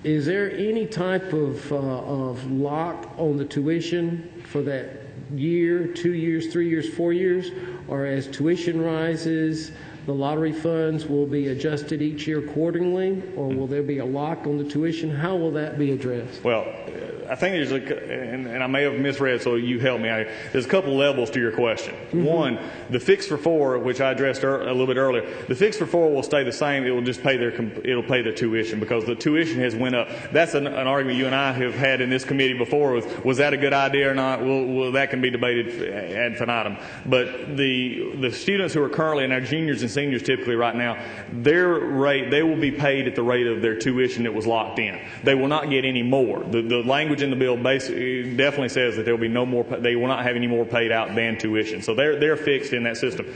Is there any type of lock on the tuition for that year, 2 years, 3 years, 4 years? Or as tuition rises, the lottery funds will be adjusted each year accordingly, or will there be a lock on the tuition? How will that be addressed? Well, I think there's and I may have misread, so you help me. There's a couple levels to your question. Mm-hmm. One, the Fix for Four, which I addressed a little bit earlier, the Fix for Four will stay the same. It will just pay it'll pad tuition because the tuition has went up. That's an argument you and I have had in this committee before. Was that a good idea or not? Well, that can be debated ad infinitum. But the students who are currently in our juniors and seniors typically right now, their rate, they will be paid at the rate of their tuition that was locked in. They will not get any more. The language in the bill basically definitely says that there will be no more. They will not have any more paid out than tuition. So they're fixed in that system.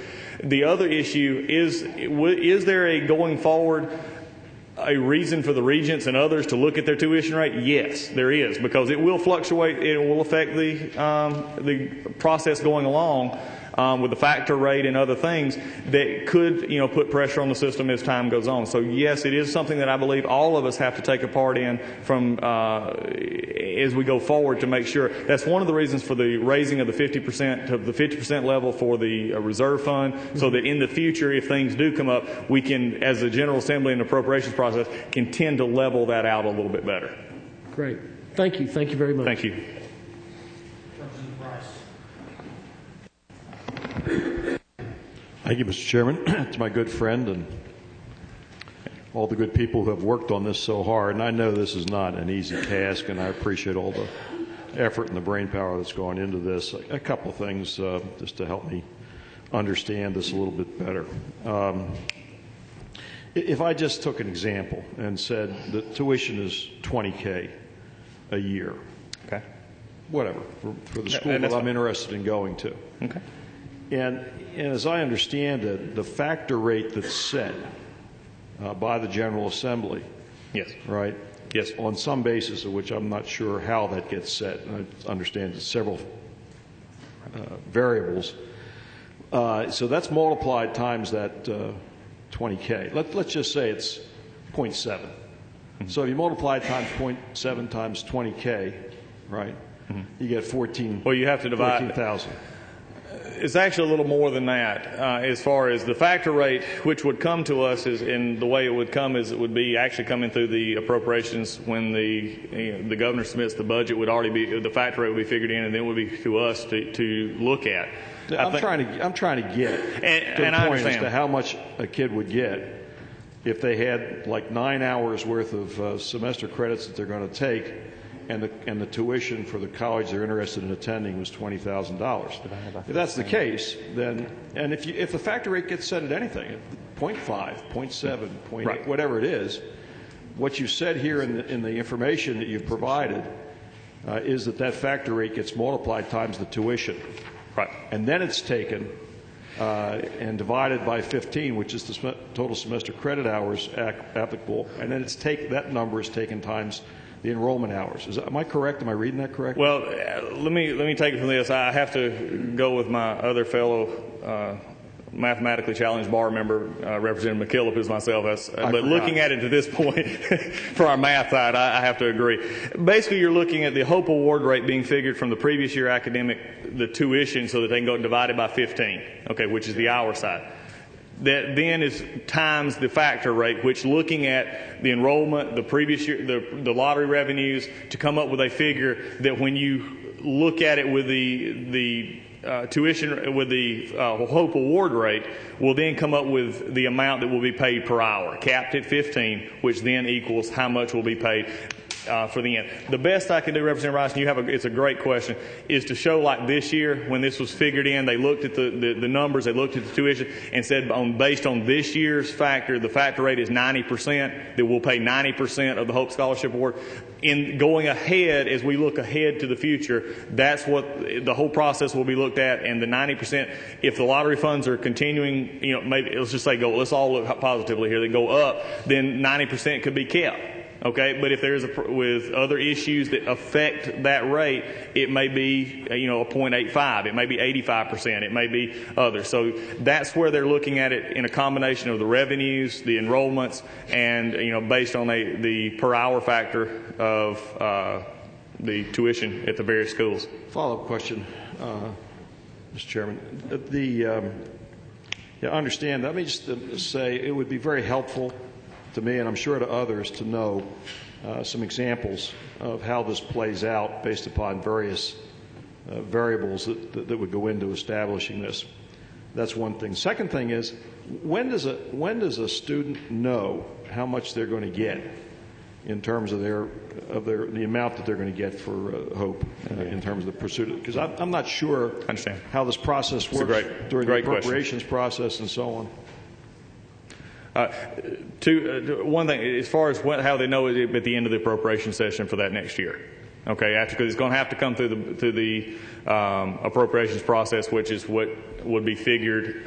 The other issue is there a going forward a reason for the regents and others to look at their tuition rate? Yes, there is, because it will fluctuate. It will affect the process going along. With the factor rate and other things that could, put pressure on the system as time goes on. So yes, it is something that I believe all of us have to take a part in from as we go forward to make sure. That's one of the reasons for the raising of the 50% to the 50% level for the reserve fund, so that in the future, if things do come up, we can, as the General Assembly and appropriations process, can tend to level that out a little bit better. Great. Thank you. Thank you very much. Thank you. Thank you, Mr. Chairman. To my good friend and all the good people who have worked on this so hard, and I know this is not an easy task, and I appreciate all the effort and the brain power that's gone into this. A couple of things just to help me understand this a little bit better. If I just took an example and said the tuition is $20K a year, okay, whatever, for the school that I'm interested in going to. Okay. And as I understand it, the factor rate that's set by the General Assembly, yes, right? Yes. On some basis of which I'm not sure how that gets set. I understand it's several variables. So that's multiplied times that 20K. Let's just say it's 0.7. Mm-hmm. So if you multiply times 0.7 times 20K, right? Mm-hmm. You get 14. Well, you have to divide 14,000. It's actually a little more than that. As far as the factor rate, which would come to us, is in the way it would come is it would be actually coming through the appropriations when the governor submits the budget. Would already be the factor rate would be figured in, and then it would be to us to look at. I'm trying to get to the point as to how much a kid would get if they had like 9 hours worth of semester credits that they're going to take, and the tuition for the college they're interested in attending was $20,000. If that's the case, then, and if the factor rate gets set at anything, 0.5, 0.7, 0.8, right, whatever it is, what you said here in the information that you've provided is that factor rate gets multiplied times the tuition. Right. And then it's taken and divided by 15, which is the total semester credit hours applicable, and then that number is taken times the enrollment hours. Am I correct? Am I reading that correctly? Well, let me take it from this. I have to go with my other fellow mathematically challenged bar member, Representative McKillop, as myself. But looking at it to this point, for our math side, I have to agree. Basically, you're looking at the Hope Award rate being figured from the previous year academic, the tuition, so that they can go divided by 15, okay, which is the hour side. That then is times the factor rate, which looking at the enrollment, the previous year, the lottery revenues, to come up with a figure that when you look at it with the tuition, with the Hope Award rate, will then come up with the amount that will be paid per hour, capped at 15, which then equals how much will be paid for the end. The best I can do, Representative Rice, and it's a great question, is to show like this year when this was figured in, they looked at the numbers, they looked at the tuition, and said based on this year's factor, the factor rate is 90%, that we'll pay 90% of the Hope Scholarship Award. In going ahead, as we look ahead to the future, that's what the whole process will be looked at, and the 90%, if the lottery funds are continuing, maybe let's just say let's all look positively here, they go up, then 90% could be kept. Okay, but if there's with other issues that affect that rate, it may be a 0.85, it may be 85%, it may be others. So that's where they're looking at it in a combination of the revenues, the enrollments, and based on the per hour factor of the tuition at the various schools. Follow-up question, Mr. Chairman. I understand. Let me just say it would be very helpful to me, and I'm sure to others, to know some examples of how this plays out based upon various variables that would go into establishing this. That's one thing. Second thing is, when does a student know how much they're going to get in terms of the amount that they're going to get for Hope in terms of the pursuit? Because I'm not sure how this process works during the appropriations process and so on. One thing, as far as how they know it at the end of the appropriation session for that next year. Okay, because it's going to have to come through the appropriations process, which is what would be figured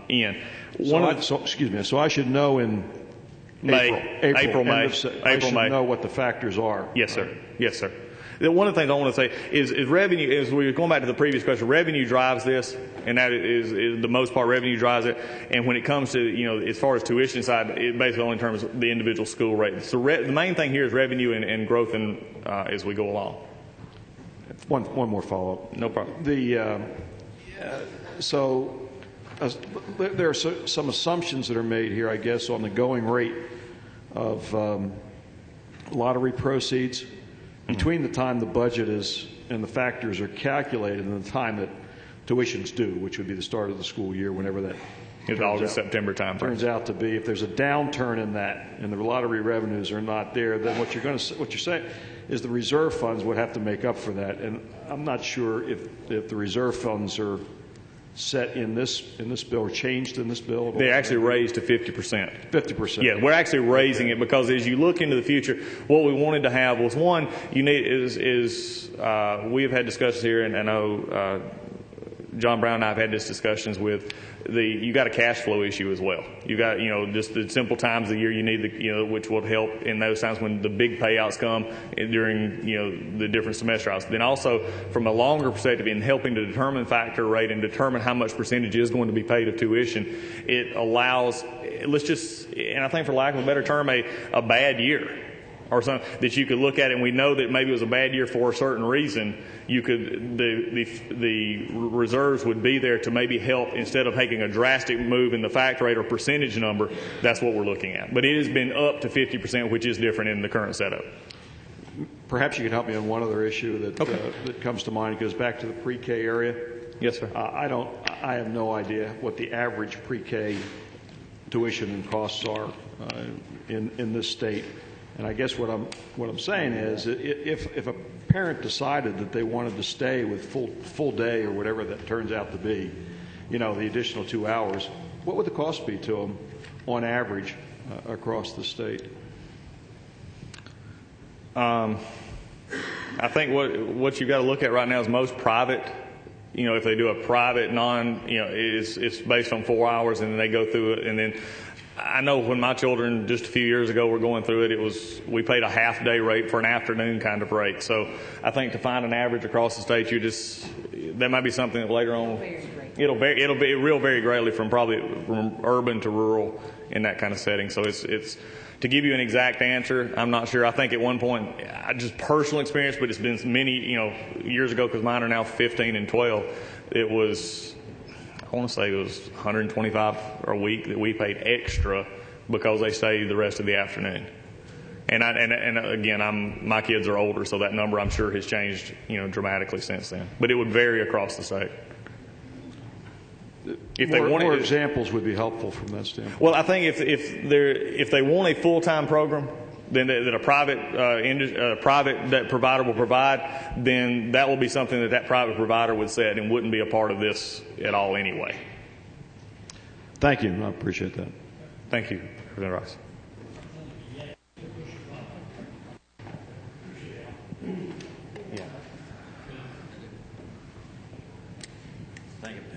in. So I should know in April, May. I should know what the factors are. Yes, sir. Yes, sir. One of the things I want to say is revenue, as we were going back to the previous question, revenue drives this, and that is the most part, revenue drives it. And when it comes to, as far as tuition side, it basically only determines the individual school rate. So the main thing here is revenue and growth as we go along. One more follow-up. No problem. There are some assumptions that are made here, I guess, on the going rate of lottery proceeds between the time the budget is and the factors are calculated and the time that tuition's due, which would be the start of the school year, whenever that August, September time turns out to be. If there's a downturn in that and the lottery revenues are not there, then what you're saying is the reserve funds would have to make up for that. And I'm not sure if the reserve funds are set in this bill or changed in this bill. They actually raised to 50%. 50%. Yeah, we're actually raising it because as you look into the future, what we wanted to have was one. We have had discussions here, and I know John Brown and I have had these discussions with you got a cash flow issue as well. You got just the simple times of the year you need which will help in those times when the big payouts come during the different semester hours. Then also from a longer perspective in helping to determine factor rate and determine how much percentage is going to be paid of tuition, it allows and I think for lack of a better term a bad year or something that you could look at, and we know that maybe it was a bad year for a certain reason, you could the reserves would be there to maybe help instead of making a drastic move in the fact rate or percentage number. That's what we're looking at. But it has been up to 50%, which is different in the current setup. Perhaps you could help me on one other issue that comes to mind. It goes back to the pre-K area. Yes, sir. I have no idea what the average pre-K tuition and costs are in this state. And I guess what I'm saying is, if a parent decided that they wanted to stay with full day or whatever that turns out to be, the additional 2 hours, what would the cost be to them on average across the state? I think what you've got to look at right now is most private. If they do a private it's based on 4 hours, and then they go through it. And then I know when my children just a few years ago were going through it, we paid a half day rate for an afternoon kind of rate. So I think to find an average across the state, that might be something that later on it'll vary greatly from urban to rural in that kind of setting. So it's to give you an exact answer, I'm not sure. I think at one point, just personal experience, but it's been many years ago, because mine are now 15 and 12. It was, I want to say it was $125 a week that we paid extra because they stayed the rest of the afternoon. And again, my kids are older, so that number I'm sure has changed dramatically since then. But it would vary across the state. More examples would be helpful from that standpoint. Well, I think if they want a full-time program, then that a private that provider will provide, then that will be something that private provider would set and wouldn't be a part of this at all anyway. Thank you. I appreciate that. Thank you, Representative Rice.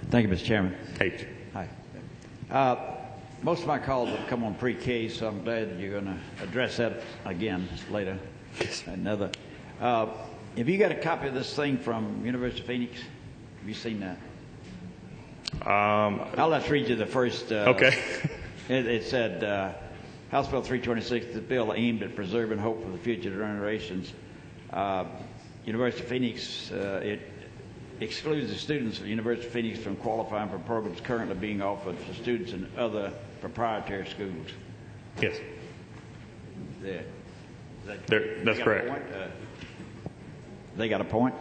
Thank you, Mr. Chairman. Hey. Hi. Most of my calls have come on pre-K, so I'm glad that you're going to address that again later. Yes. Have you got a copy of this thing from University of Phoenix? Have you seen that? I'll let's read you the first. Okay. It said, House Bill 326, the bill aimed at preserving hope for the future generations. University of Phoenix, it excludes the students of the University of Phoenix from qualifying for programs currently being offered for students in other proprietary schools. Yes. That's correct. They got a point?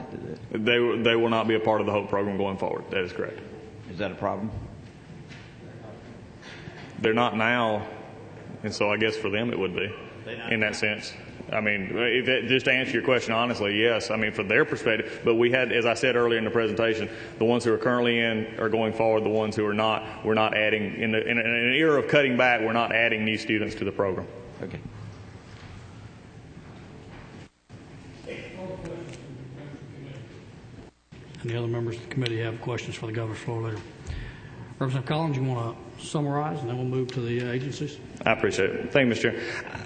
They will not be a part of the HOPE program going forward. That is correct. Is that a problem? They're not now, and so I guess for them it would be in that sense. I mean, just to answer your question honestly, yes. I mean, from their perspective, but we had, as I said earlier in the presentation, the ones who are currently in are going forward. The ones who are not, we're not adding. In an era of cutting back, we're not adding new students to the program. Okay. Any other members of the committee have questions for the governor's floor leader? Representative Collins, you want to summarize, and then we'll move to the agencies? I appreciate it. Thank you, Mr. Chair.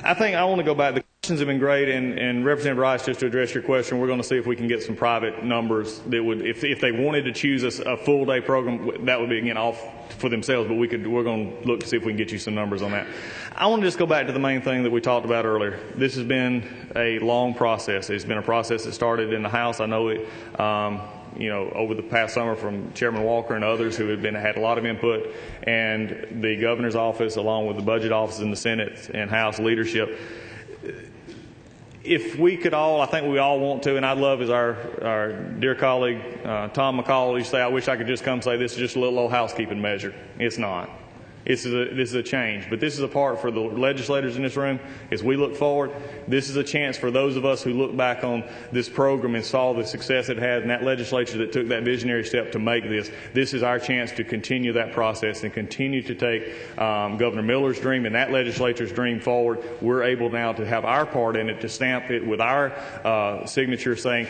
I think I want to go back. The questions have been great, and Representative Rice, just to address your question, we're going to see if we can get some private numbers that would, if they wanted to choose a full day program, that would be again off for themselves. But we're going to look to see if we can get you some numbers on that. I want to just go back to the main thing that we talked about earlier. This has been a long process. It's been a process that started in the House. I know it. Over the past summer from Chairman Walker and others who have had a lot of input, and the governor's office along with the budget office in the Senate and House leadership. If we could all, I think we all want to, and I'd love as our dear colleague Tom McCall used to say, I wish I could just come say this is just a little old housekeeping measure. It's not. This is a change, but this is a part for the legislators in this room. As we look forward, this is a chance for those of us who look back on this program and saw the success it had, and that legislature that took that visionary step to make this. This is our chance to continue that process and continue to take Governor Miller's dream and that legislature's dream forward. We're able now to have our part in it, to stamp it with our signature saying,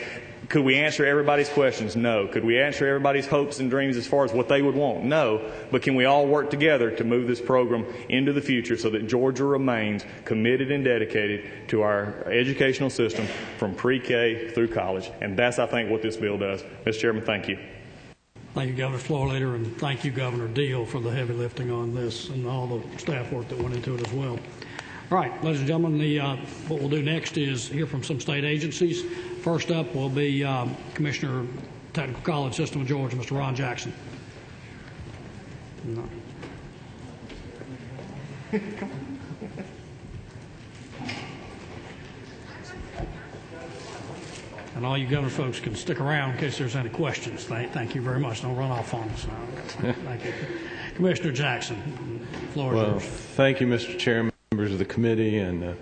could we answer everybody's questions? No. Could we answer everybody's hopes and dreams as far as what they would want? No. But can we all work together to move this program into the future so that Georgia remains committed and dedicated to our educational system from pre-K through college? And that's, I think, what this bill does. Mr. Chairman, thank you. Thank you, Governor's floor leader, and thank you, Governor Deal, for the heavy lifting on this and all the staff work that went into it as well. All right, ladies and gentlemen, what we'll do next is hear from some state agencies. First up will be Commissioner Technical College System of Georgia, Mr. Ron Jackson. No. And all you governor folks can stick around in case there's any questions. Thank you very much. Don't run off on us. Thank you. Commissioner Jackson, the floor is yours. Thank you, Mr. Chairman, members of the committee, and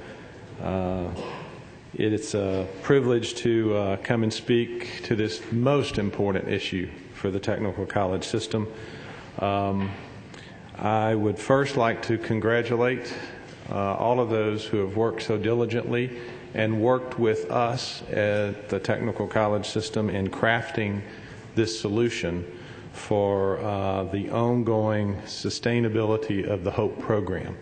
it's a privilege to come and speak to this most important issue for the technical college system. I would first like to congratulate all of those who have worked so diligently and worked with us at the technical college system in crafting this solution for the ongoing sustainability of the HOPE program.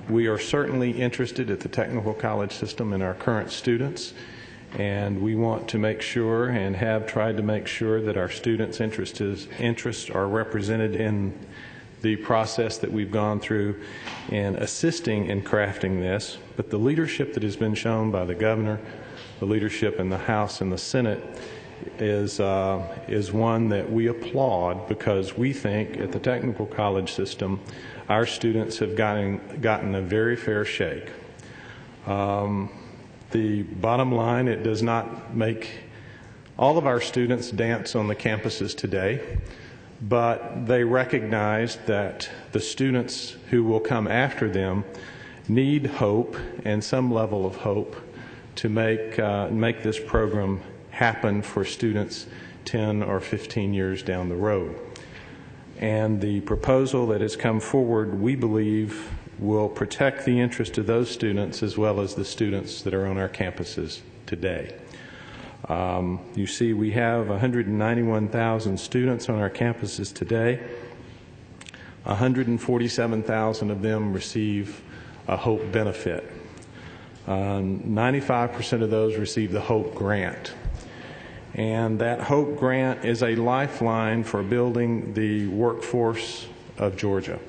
We are certainly interested at the technical college system in our current students, and we want to make sure and have tried to make sure that our students' interests are represented in the process that we've gone through in assisting in crafting this. But the leadership that has been shown by the governor, the leadership in the House and the Senate, is one that we applaud, because we think at the technical college system our students have gotten a very fair shake. The bottom line, it does not make all of our students dance on the campuses today, but they recognize that the students who will come after them need hope and some level of hope to make this program happen for students 10 or 15 years down the road. And the proposal that has come forward, we believe, will protect the interest of those students as well as the students that are on our campuses today. You see, we have 191,000 students on our campuses today. 147,000 of them receive a HOPE benefit. 95% of those receive the HOPE grant. And that HOPE grant is a lifeline for building the workforce of Georgia.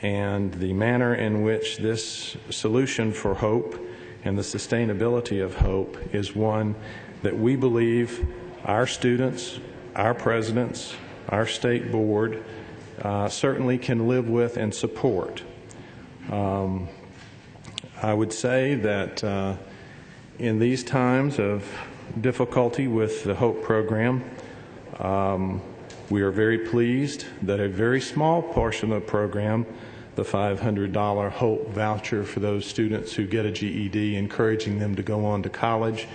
And the manner in which this solution for HOPE and the sustainability of HOPE is one that we believe our students, our presidents, our state board certainly can live with and support. I would say that in these times of difficulty with the HOPE program, we are very pleased that a very small portion of the program, the $500 HOPE voucher for those students who get a GED, encouraging them to go on to college,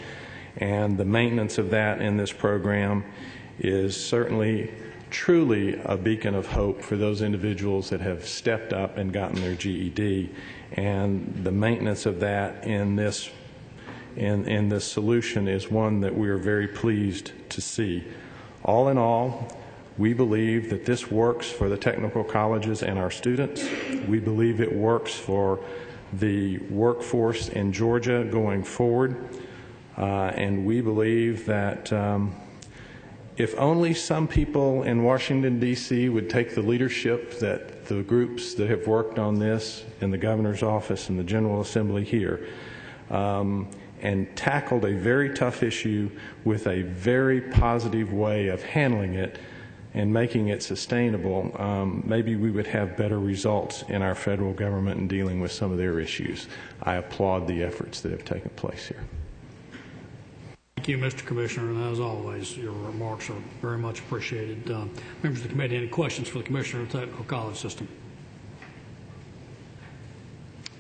and the maintenance of that in this program is certainly truly a beacon of hope for those individuals that have stepped up and gotten their GED. And the maintenance of that in this solution is one that we are very pleased to see. All in all, we believe that this works for the technical colleges and our students. We believe it works for the workforce in Georgia going forward. And we believe that if only some people in Washington, D.C. would take the leadership that the groups that have worked on this in the governor's office and the General Assembly here and tackled a very tough issue with a very positive way of handling it and making it sustainable, maybe we would have better results in our federal government in dealing with some of their issues. I applaud the efforts that have taken place here. Thank you, Mr. Commissioner, and as always, your remarks are very much appreciated. Members of the committee, any questions for the Commissioner of the Technical College System?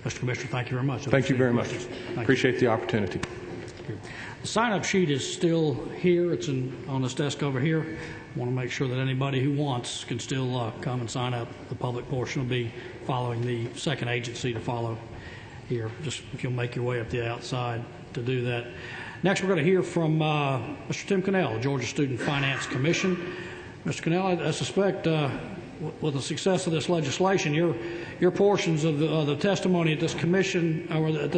Mr. Commissioner, thank you very much. Thank you very much. Appreciate the opportunity. The sign-up sheet is still here. It's on this desk over here. I want to make sure that anybody who wants can still come and sign up. The public portion will be following the second agency to follow here. Just if you'll make your way up the outside to do that. Next, we're going to hear from Mr. Tim Cannell, Georgia Student Finance Commission. Mr. Cannell, I suspect with the success of this legislation, your portions of the testimony at this commission or at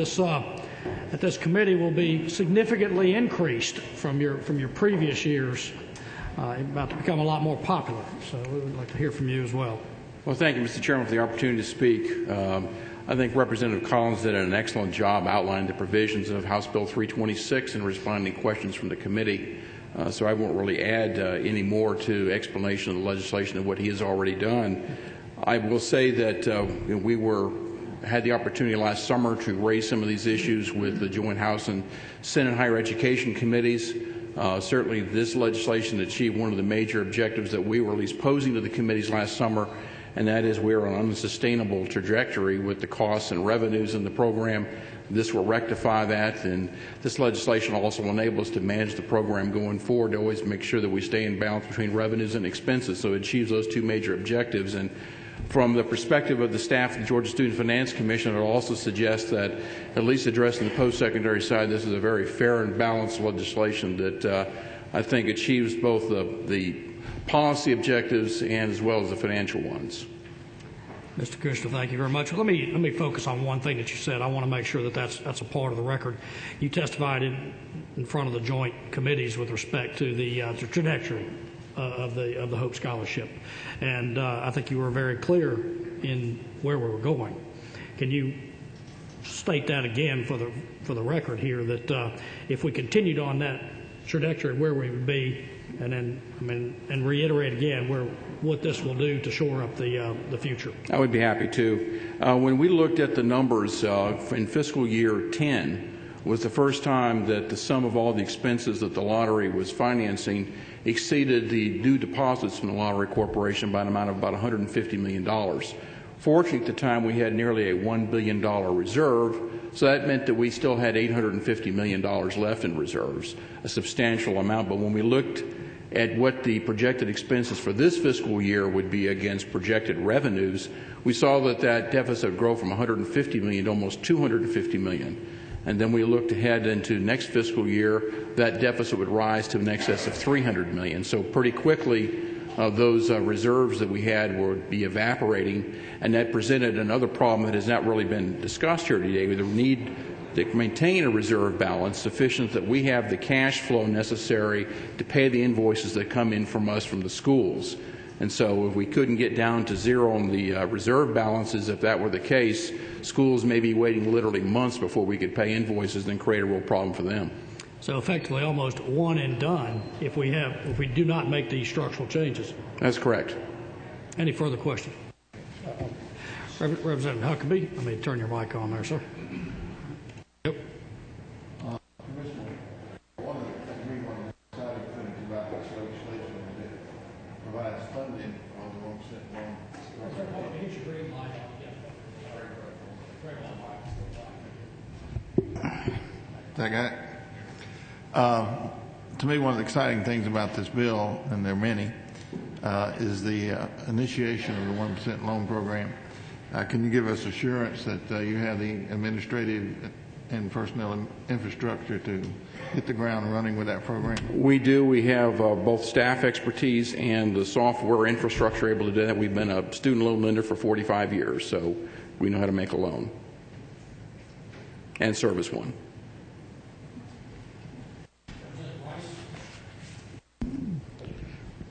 this committee will be significantly increased from your previous years, about to become a lot more popular. So we would like to hear from you as well. Well, thank you, Mr. Chairman, for the opportunity to speak. I think Representative Collins did an excellent job outlining the provisions of House Bill 326 and responding to questions from the committee. So I won't really add any more to explanation of the legislation than what he has already done. I will say that we had the opportunity last summer to raise some of these issues with the Joint House and Senate Higher Education committees. Certainly this legislation achieved one of the major objectives that we were at least posing to the committees last summer, and that is we're on an unsustainable trajectory with the costs and revenues in the program. This will rectify that, and this legislation also will enable us to manage the program going forward to always make sure that we stay in balance between revenues and expenses, so it achieves those two major objectives. And from the perspective of the staff of the Georgia Student Finance Commission, it will also suggest that, at least addressing the post-secondary side, this is a very fair and balanced legislation that I think achieves both the policy objectives and as well as the financial ones. Mr. Kushner, thank you very much. Let me focus on one thing that you said. I want to make sure that that's a part of the record. You testified in front of the joint committees with respect to the trajectory of the Hope Scholarship, and I think you were very clear in where we were going. Can you state that again for the record here, that if we continued on that trajectory, where we would be, and then and reiterate again what this will do to shore up the future? I would be happy to. When we looked at the numbers in fiscal year 10 was the first time that the sum of all the expenses that the lottery was financing exceeded the due deposits from the Lottery Corporation by an amount of about $150 million. Fortunately, at the time, we had nearly a $1 billion reserve, so that meant that we still had $850 million left in reserves, a substantial amount. But when we looked at what the projected expenses for this fiscal year would be against projected revenues, we saw that that deficit would grow from $150 million to almost $250 million. And then we looked ahead into next fiscal year, that deficit would rise to in excess of $300 million. So pretty quickly, those reserves that we had would be evaporating, and that presented another problem that has not really been discussed here today. We need to maintain a reserve balance sufficient that we have the cash flow necessary to pay the invoices that come in from us from the schools. And so if we couldn't get down to zero on the reserve balances, if that were the case, schools may be waiting literally months before we could pay invoices and create a real problem for them. So effectively almost one and done if we do not make these structural changes. That's correct. Any further questions? Representative Huckabee, let me turn your mic on there, sir. Yep. One of the exciting things about this legislation is it provides funding on the 1% loan. That guy? To me, one of the exciting things about this bill, and there are many, is the initiation of the 1% loan program. Can you give us assurance that you have the administrative and personnel infrastructure to hit the ground running with that program? We do. We have both staff expertise and the software infrastructure able to do that. We've been a student loan lender for 45 years, so we know how to make a loan and service one.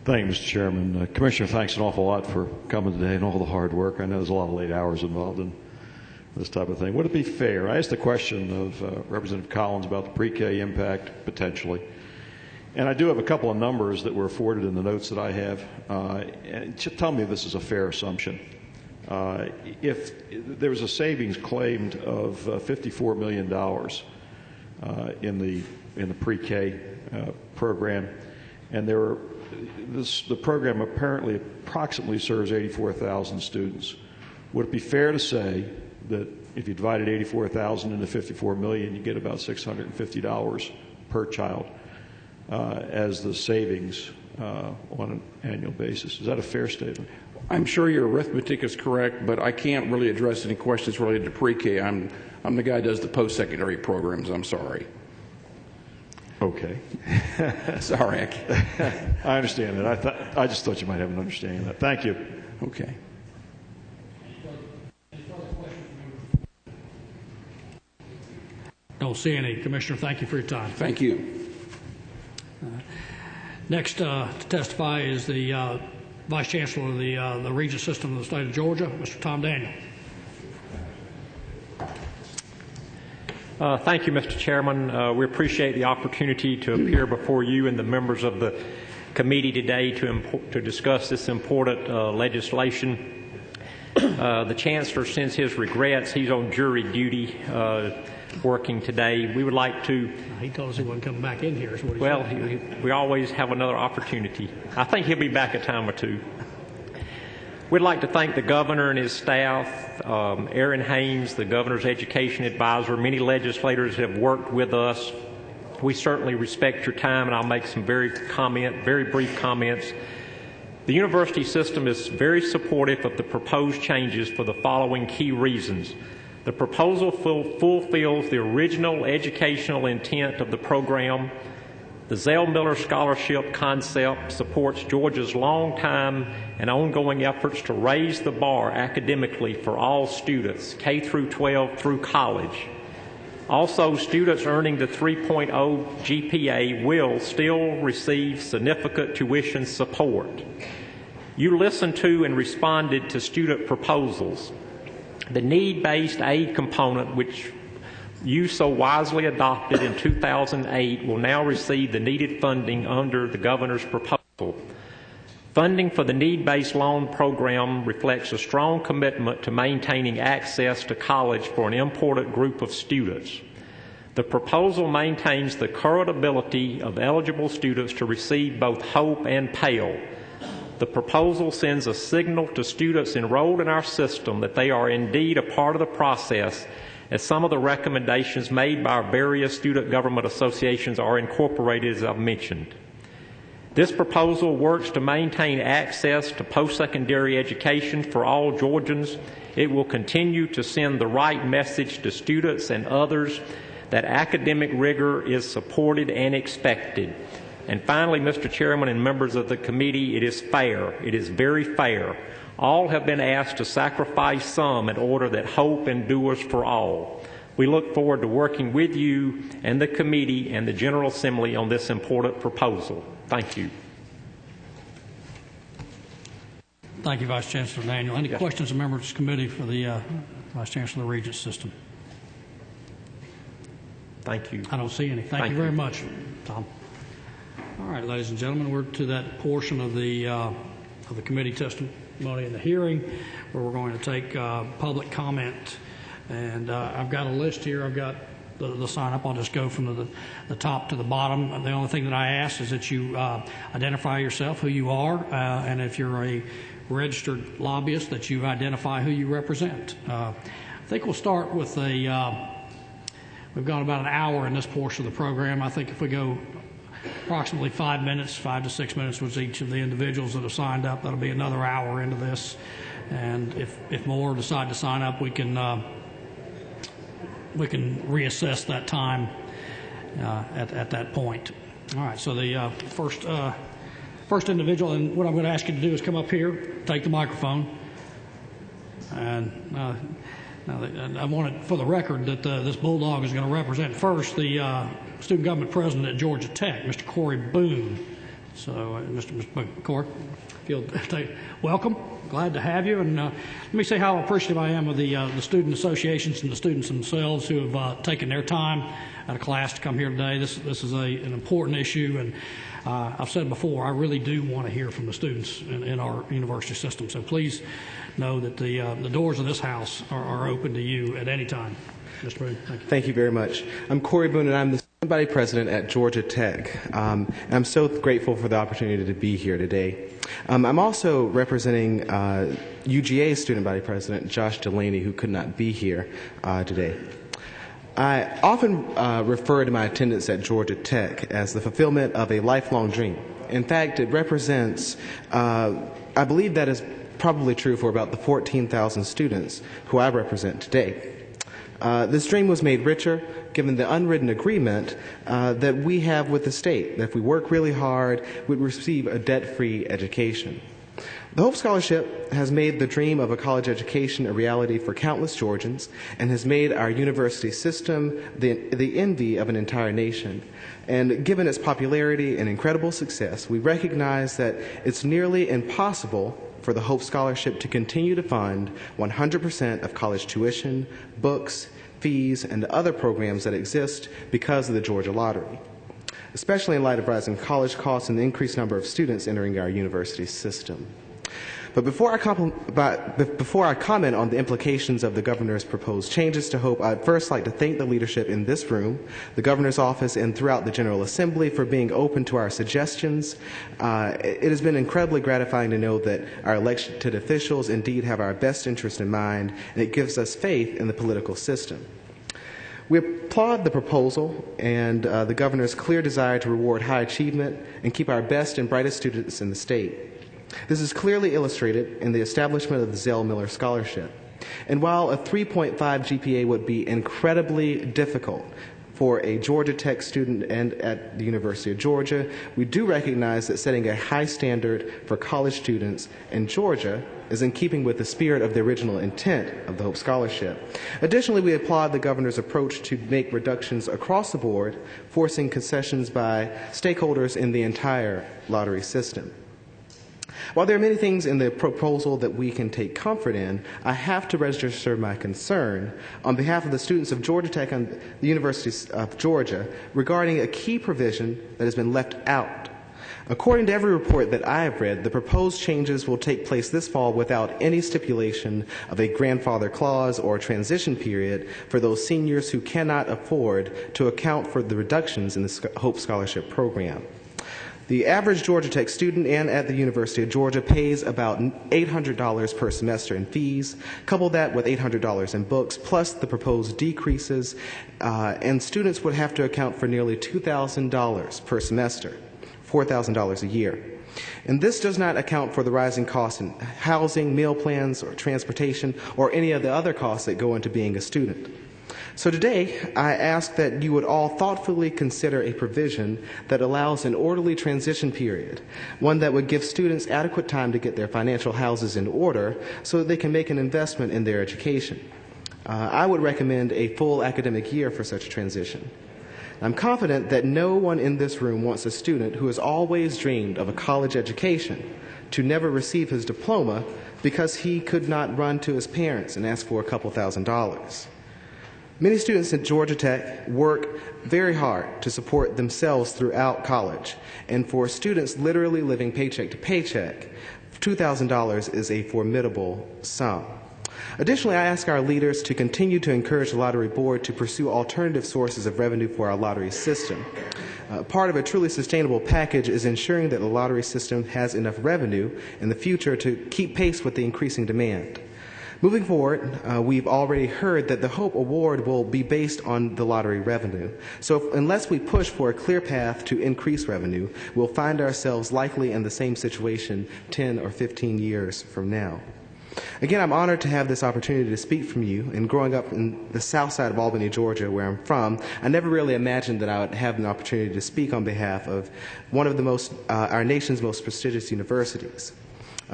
Thank you, Mr. Chairman. Commissioner, thanks an awful lot for coming today and all the hard work. I know there's a lot of late hours involved in this type of thing. Would it be fair? I asked the question of Representative Collins about the pre-K impact, potentially. And I do have a couple of numbers that were afforded in the notes that I have. And tell me if this is a fair assumption. If there was a savings claimed of $54 million in the pre-K program, and the program approximately serves 84,000 students. Would it be fair to say that if you divided 84,000 into 54 million, you get about $650 per child as the savings on an annual basis? Is that a fair statement? I'm sure your arithmetic is correct, but I can't really address any questions related to pre-K. I'm the guy who does the post-secondary programs. I'm sorry. Okay. Sorry. I understand that. I just thought you might have an understanding of that. Thank you. Okay. Don't see any. Commissioner, thank you for your time. Thank you. Next to testify is the Vice Chancellor of the Regents System of the state of Georgia, Mr. Tom Daniel. Thank you, Mr. Chairman. We appreciate the opportunity to appear before you and the members of the committee today to discuss this important legislation. The Chancellor sends his regrets. He's on jury duty working today. We would like to... He told us he wasn't coming back in here. Is what he well, said. we always have another opportunity. I think he'll be back a time or two. We'd like to thank the governor and his staff, Aaron Haynes, the governor's education advisor. Many legislators have worked with us. We certainly respect your time, and I'll make some very brief comments. The university system is very supportive of the proposed changes for the following key reasons. The proposal fulfills the original educational intent of the program. The Zell Miller Scholarship concept supports Georgia's long-time and ongoing efforts to raise the bar academically for all students, K through 12 through college. Also, students earning the 3.0 GPA will still receive significant tuition support. You listened to and responded to student proposals. The need-based aid component, which you so wisely adopted in 2008, will now receive the needed funding under the governor's proposal. Funding for the need-based loan program reflects a strong commitment to maintaining access to college for an important group of students. The proposal maintains the current ability of eligible students to receive both HOPE and Pell. The proposal sends a signal to students enrolled in our system that they are indeed a part of the process, as some of the recommendations made by our various student government associations are incorporated, as I've mentioned. This proposal works to maintain access to post-secondary education for all Georgians. It will continue to send the right message to students and others that academic rigor is supported and expected. And finally, Mr. Chairman and members of the committee, it is fair. It is very fair. All have been asked to sacrifice some in order that hope endures for all. We look forward to working with you and the committee and the General Assembly on this important proposal. Thank you. Thank you, Vice Chancellor Daniel. Any questions of members of this committee for the Vice Chancellor of the Regents System? Thank you. I don't see any. Thank you very much, Tom. All right, ladies and gentlemen, we're to that portion of the committee testimony and the hearing where we're going to take public comment. And I've got a list here. I've got the sign up. I'll just go from the top to the bottom. The only thing that I ask is that you identify yourself, who you are, and if you're a registered lobbyist, that you identify who you represent. I think we'll start with we've got about an hour in this portion of the program. I think if we go approximately 5 minutes, 5 to 6 minutes with each of the individuals that have signed up, that'll be another hour into this. And if more decide to sign up, we can reassess that time at that point. All right, so the first individual, and what I'm going to ask you to do is come up here, take the microphone, and I want it for the record that this bulldog is going to represent first the student government president at Georgia Tech, Mr. Corey Boone. So, Mr. Corey, welcome. Glad to have you. And let me say how appreciative I am of the student associations and the students themselves who have taken their time out of class to come here today. This is an important issue, and I've said before, I really do want to hear from the students in our university system. So please know that the doors of this house are open to you at any time. Mr. Boone, thank you. Thank you very much. I'm Corey Boone, and I'm the student body president at Georgia Tech. And I'm so grateful for the opportunity to be here today. I'm also representing UGA's student body president, Josh Delaney, who could not be here today. I often refer to my attendance at Georgia Tech as the fulfillment of a lifelong dream. In fact, it represents, I believe that is probably true for about the 14,000 students who I represent today. This dream was made richer given the unwritten agreement that we have with the state, that if we work really hard, we'd receive a debt-free education. The Hope Scholarship has made the dream of a college education a reality for countless Georgians and has made our university system the envy of an entire nation. And given its popularity and incredible success, we recognize that it's nearly impossible for the Hope Scholarship to continue to fund 100% of college tuition, books, fees, and other programs that exist because of the Georgia Lottery, especially in light of rising college costs and the increased number of students entering our university system. But before I comment on the implications of the governor's proposed changes to HOPE, I'd first like to thank the leadership in this room, the governor's office, and throughout the General Assembly for being open to our suggestions. It has been incredibly gratifying to know that our elected officials indeed have our best interest in mind, and it gives us faith in the political system. We applaud the proposal and the governor's clear desire to reward high achievement and keep our best and brightest students in the state. This is clearly illustrated in the establishment of the Zell Miller Scholarship. And while a 3.5 GPA would be incredibly difficult for a Georgia Tech student and at the University of Georgia, we do recognize that setting a high standard for college students in Georgia is in keeping with the spirit of the original intent of the HOPE Scholarship. Additionally, we applaud the governor's approach to make reductions across the board, forcing concessions by stakeholders in the entire lottery system. While there are many things in the proposal that we can take comfort in, I have to register my concern on behalf of the students of Georgia Tech and the University of Georgia regarding a key provision that has been left out. According to every report that I have read, the proposed changes will take place this fall without any stipulation of a grandfather clause or transition period for those seniors who cannot afford to account for the reductions in the HOPE Scholarship program. The average Georgia Tech student and at the University of Georgia pays about $800 per semester in fees. Couple that with $800 in books, plus the proposed decreases, and students would have to account for nearly $2,000 per semester, $4,000 a year. And this does not account for the rising costs in housing, meal plans, or transportation, or any of the other costs that go into being a student. So today, I ask that you would all thoughtfully consider a provision that allows an orderly transition period, one that would give students adequate time to get their financial houses in order so that they can make an investment in their education. I would recommend a full academic year for such a transition. I'm confident that no one in this room wants a student who has always dreamed of a college education to never receive his diploma because he could not run to his parents and ask for a couple $1,000s. Many students at Georgia Tech work very hard to support themselves throughout college, and for students literally living paycheck to paycheck, $2,000 is a formidable sum. Additionally, I ask our leaders to continue to encourage the Lottery Board to pursue alternative sources of revenue for our lottery system. Part of a truly sustainable package is ensuring that the lottery system has enough revenue in the future to keep pace with the increasing demand. Moving forward, we've already heard that the HOPE Award will be based on the lottery revenue. So unless we push for a clear path to increase revenue, we'll find ourselves likely in the same situation 10 or 15 years from now. Again, I'm honored to have this opportunity to speak from you. And growing up in the south side of Albany, Georgia, where I'm from, I never really imagined that I would have an opportunity to speak on behalf of one of our nation's most prestigious universities.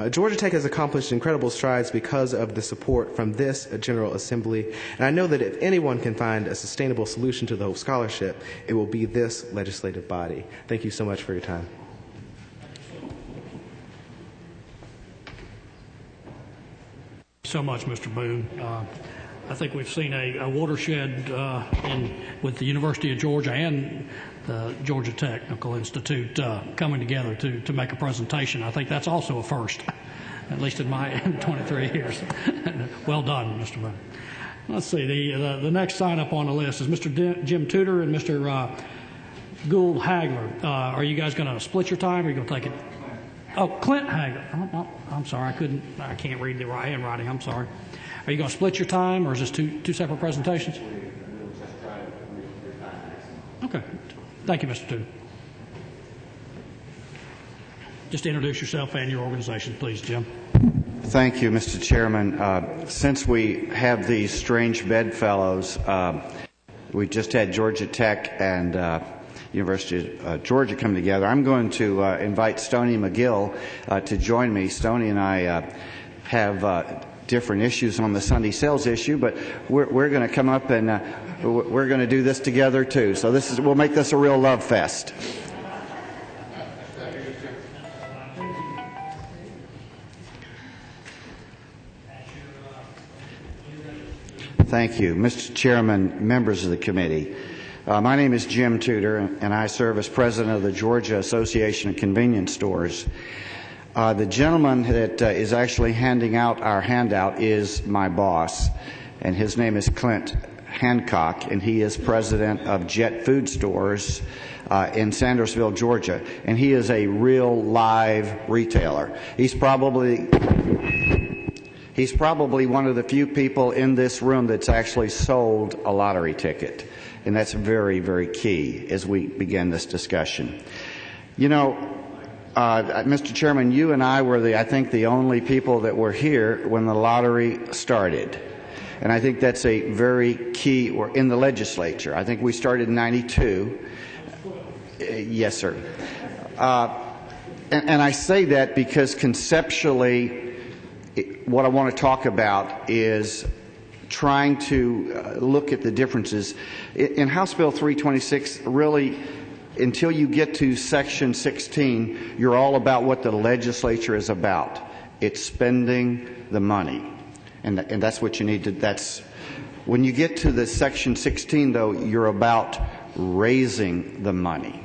Georgia Tech has accomplished incredible strides because of the support from this General Assembly, and I know that if anyone can find a sustainable solution to the HOPE Scholarship, it will be this legislative body. Thank you so much for your time. So much, Mr. Boone. I think we've seen a watershed with the University of Georgia and the Georgia Technical Institute coming together to make a presentation. I think that's also a first, at least in my 23 years. Well done, Mr. Boone. Let's see, the next sign up on the list is Mr. Jim Tudor and Mr. Gould Hagler. Are you guys going to split your time, or are you going to take it? Oh, Clint Hagler. Oh, I'm sorry, I can't read the handwriting. I'm sorry. Are you going to split your time, or is this two separate presentations? Okay. Thank you, Mr. Tudor. Just introduce yourself and your organization, please, Jim. Thank you, Mr. Chairman. Since we have these strange bedfellows, we just had Georgia Tech and University of Georgia come together. I'm going to invite Stoney McGill to join me. Stoney and I have different issues on the Sunday sales issue, but we're going to come up and we're going to do this together too. So we'll make this a real love fest. Thank you. Mr. Chairman, members of the committee, my name is Jim Tudor, and I serve as president of the Georgia Association of Convenience Stores. The gentleman that is actually handing out our handout is my boss, and his name is Clint Hancock, and he is president of Jet Food Stores in Sandersville, Georgia, and he is a real live retailer. He's probably one of the few people in this room that's actually sold a lottery ticket, and that's very, very key as we begin this discussion. You know, Mr. Chairman, you and I were, I think, the only people that were here when the lottery started. And I think that's a very key, or in the legislature. I think we started in '92. Yes, sir. And I say that because conceptually, what I want to talk about is trying to look at the differences. In House Bill 326, really, until you get to Section 16, you're all about what the legislature is about. It's spending the money. And that's what you need to, when you get to the Section 16, though, you're about raising the money.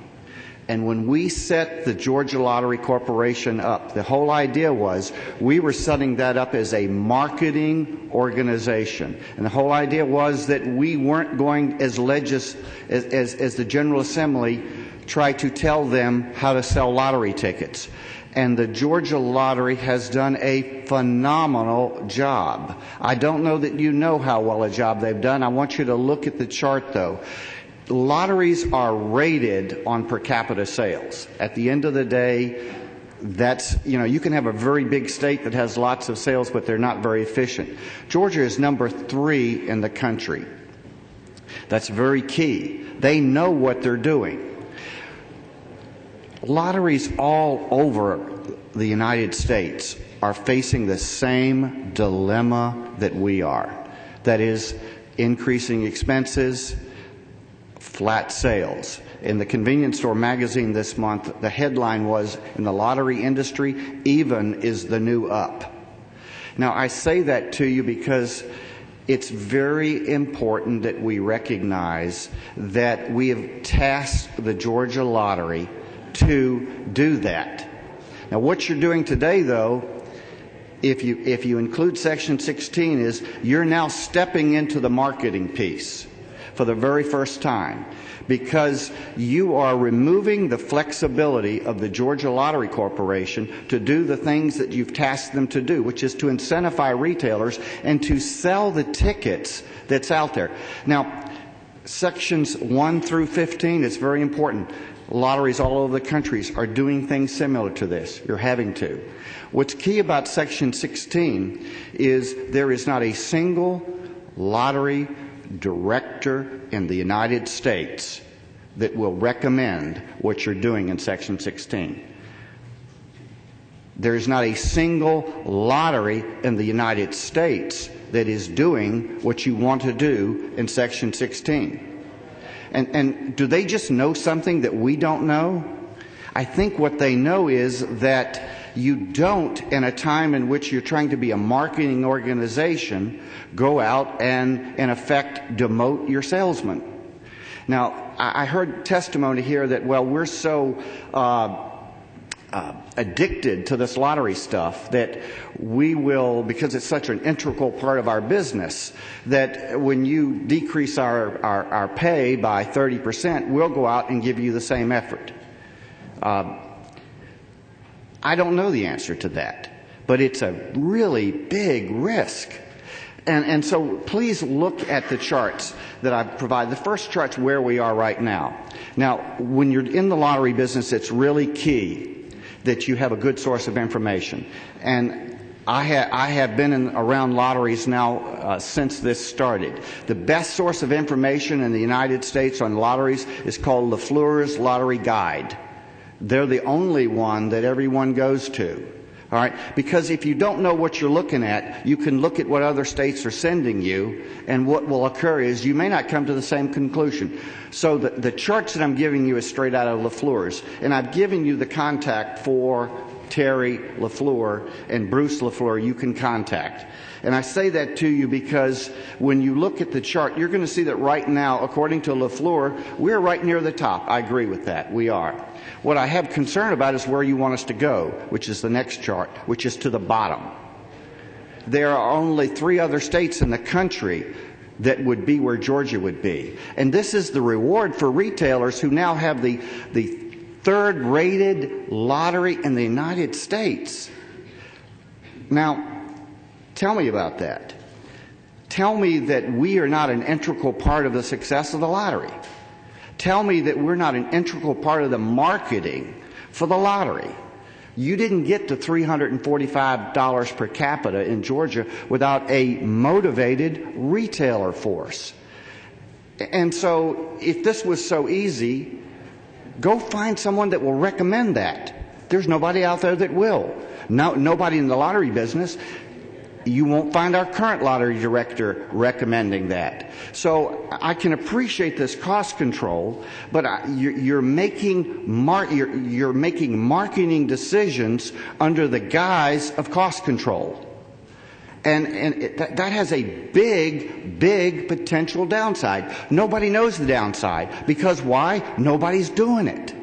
And when we set the Georgia Lottery Corporation up, the whole idea was we were setting that up as a marketing organization. And the whole idea was that we weren't going as the General Assembly try to tell them how to sell lottery tickets. And the Georgia Lottery has done a phenomenal job. I don't know that you know how well a job they've done. I want you to look at the chart, though. Lotteries are rated on per capita sales. At the end of the day, you can have a very big state that has lots of sales, but they're not very efficient. Georgia is number 3 in the country. That's very key. They know what they're doing. Lotteries all over the United States are facing the same dilemma that we are. That is, increasing expenses, flat sales. In the Convenience Store magazine this month, the headline was, in the lottery industry, even is the new up. Now, I say that to you because it's very important that we recognize that we have tasked the Georgia Lottery to do that. Now, what you're doing today, though, if you include Section 16, is you're now stepping into the marketing piece for the very first time, because you are removing the flexibility of the Georgia Lottery Corporation to do the things that you've tasked them to do, which is to incentivize retailers and to sell the tickets that's out there. Now, Sections 1 through 15 is very important. Lotteries all over the country are doing things similar to this. You're having to. What's key about Section 16 is there is not a single lottery director in the United States that will recommend what you're doing in Section 16. There is not a single lottery in the United States that is doing what you want to do in Section 16. And do they just know something that we don't know? I think what they know is that you don't, in a time in which you're trying to be a marketing organization, go out and, in effect, demote your salesman. Now, I heard testimony here that, well, we're so addicted to this lottery stuff that we will, because it's such an integral part of our business, that when you decrease our pay by 30%, we'll go out and give you the same effort. I don't know the answer to that, but it's a really big risk. And so please look at the charts that I've provided. The first chart's where we are right now. Now, when you're in the lottery business, it's really key that you have a good source of information. And I have been around lotteries now since this started. The best source of information in the United States on lotteries is called LaFleur's Lottery Guide. They're the only one that everyone goes to. All right? Because if you don't know what you're looking at, you can look at what other states are sending you, and what will occur is you may not come to the same conclusion. So the charts that I'm giving you is straight out of LaFleur's, and I've given you the contact for Terry LaFleur and Bruce LaFleur you can contact. And I say that to you because when you look at the chart, you're going to see that right now, according to LaFleur, we're right near the top. I agree with that. We are. What I have concern about is where you want us to go, which is the next chart, which is to the bottom. There are only 3 other states in the country that would be where Georgia would be. And this is the reward for retailers who now have the 3rd-rated lottery in the United States. Now, tell me about that. Tell me that we are not an integral part of the success of the lottery. Tell me that we're not an integral part of the marketing for the lottery. You didn't get to $345 per capita in Georgia without a motivated retailer force. And so if this was so easy, go find someone that will recommend that. There's nobody out there that will. No, nobody in the lottery business. You won't find our current lottery director recommending that. So I can appreciate this cost control, but you're making marketing decisions under the guise of cost control. And that has a big potential downside. Nobody knows the downside. Because why? Nobody's doing it.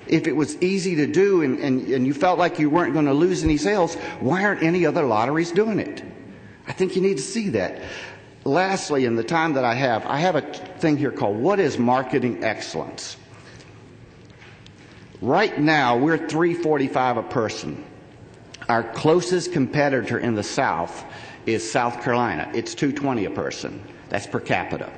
If it was easy to do and you felt like you weren't going to lose any sales, why aren't any other lotteries doing it? I think you need to see that. Lastly, in the time that I have a thing here called What is Marketing Excellence? Right now, we're $3.45 a person. Our closest competitor in the South is South Carolina. It's $2.20 a person. That's per capita.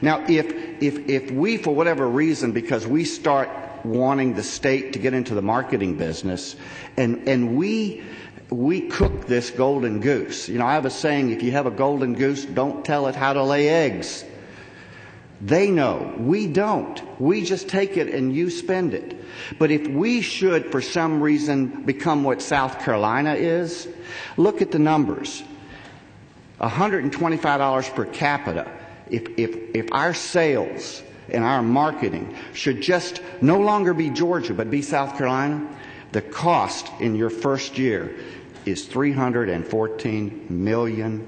Now, if we, for whatever reason, because we start wanting the state to get into the marketing business, and we cook this golden goose. You know, I have a saying, if you have a golden goose, don't tell it how to lay eggs. They know. We don't. We just take it and you spend it. But if we should, for some reason, become what South Carolina is, look at the numbers. $125 per capita. If our sales and our marketing should just no longer be Georgia but be South Carolina, the cost in your first year is $314 million.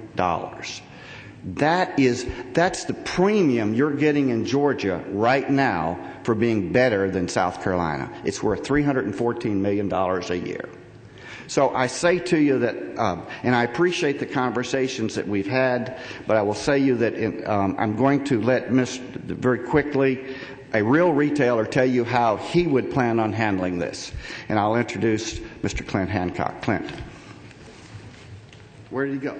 That's the premium you're getting in Georgia right now for being better than South Carolina. It's worth $314 million a year. So I say to you that, and I appreciate the conversations that we've had, but I will say to you that I'm going to let very quickly a real retailer tell you how he would plan on handling this. And I'll introduce Mr. Clint Hancock. Clint. Where did he go?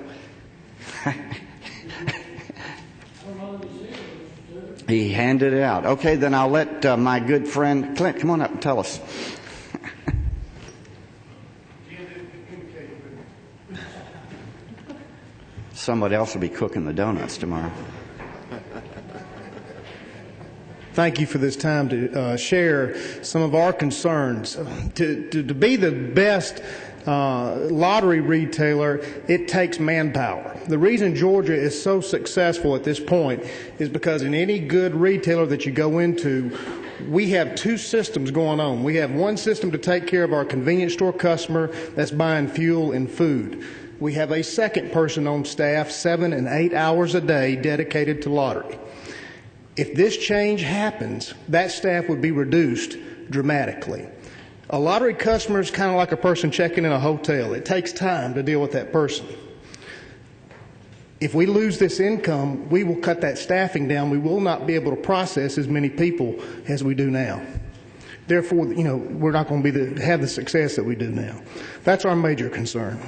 He handed it out. Okay, then I'll let my good friend Clint come on up and tell us. Somebody else will be cooking the donuts tomorrow. Thank you for this time to share some of our concerns. To be the best lottery retailer, it takes manpower. The reason Georgia is so successful at this point is because in any good retailer that you go into, we have 2 systems going on. We have one system to take care of our convenience store customer that's buying fuel and food. We have a second person on staff 7 and 8 hours a day dedicated to lottery. If this change happens, that staff would be reduced dramatically. A lottery customer is kind of like a person checking in a hotel. It takes time to deal with that person. If we lose this income, we will cut that staffing down. We will not be able to process as many people as we do now. Therefore, we're not going to have the success that we do now. That's our major concern.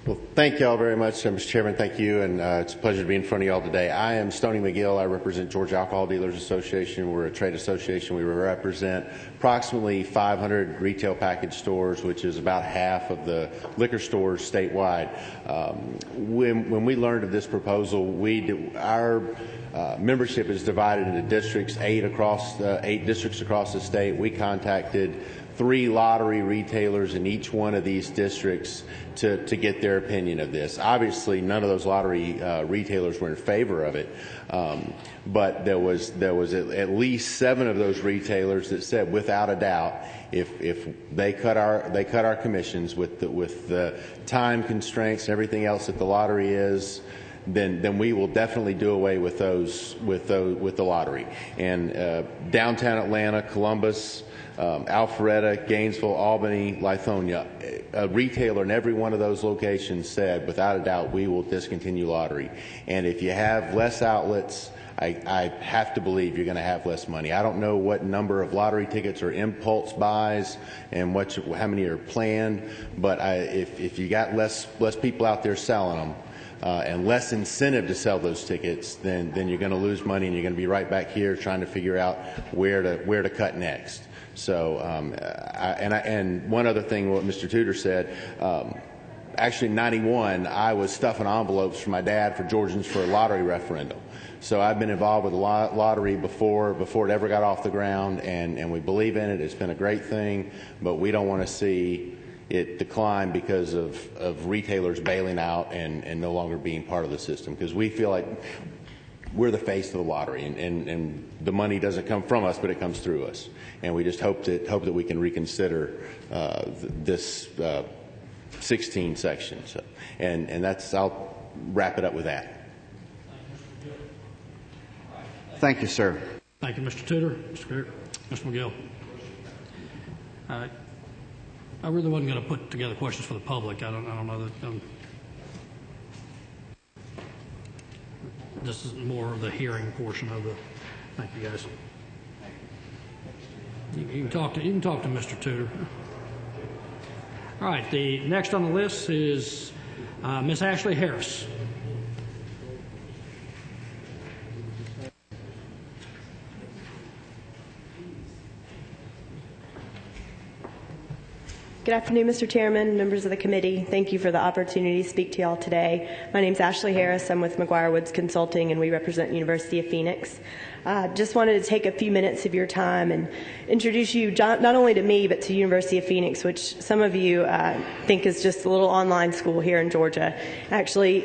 Well, thank you all very much, Mr. Chairman. Thank you, and it's a pleasure to be in front of you all today. I am Stoney McGill. I represent Georgia Alcohol Dealers Association. We're a trade association. We represent approximately 500 retail package stores, which is about half of the liquor stores statewide. When we learned of this proposal, our membership is divided into districts, 8 districts across the state. We contacted 3 lottery retailers in each one of these districts to get their opinion of this. Obviously, none of those lottery retailers were in favor of it, but there was at least 7 of those retailers that said, without a doubt, if they cut our commissions with the time constraints and everything else that the lottery is, then we will definitely do away with with the lottery. And downtown Atlanta, Columbus, Alpharetta, Gainesville, Albany, Lithonia, a retailer in every one of those locations said, without a doubt, we will discontinue lottery. And if you have less outlets, I have to believe you're going to have less money. I don't know what number of lottery tickets are impulse buys and how many are planned, but if you got less people out there selling them, and less incentive to sell those tickets, then you're going to lose money, and you're going to be right back here trying to figure out where to cut next. So, and one other thing, what Mr. Tudor said. Actually, in '91, I was stuffing envelopes for my dad for Georgians for a lottery referendum. So I've been involved with the lottery before it ever got off the ground, and we believe in it. It's been a great thing, but we don't want to see it decline because of retailers bailing out and no longer being part of the system, because we feel like we're the face of the lottery, and the money doesn't come from us, but it comes through us. And we just hope that we can reconsider this 16 section. So, and that's, I'll wrap it up with that. Thank you, sir. Thank you, Mr. Tudor. Mr. McGill. I really wasn't going to put together questions for the public. I don't know that. This is more of the hearing portion of the. Thank you, guys. You can talk to Mr. Tudor. All right. The next on the list is Miss Ashley Harris. Good afternoon, Mr. Chairman, members of the committee. Thank you for the opportunity to speak to you all today. My name is Ashley Harris. I'm with McGuire Woods Consulting, and we represent University of Phoenix. Just wanted to take a few minutes of your time and introduce you not only to me, but to University of Phoenix, which some of you think is just a little online school here in Georgia. Actually,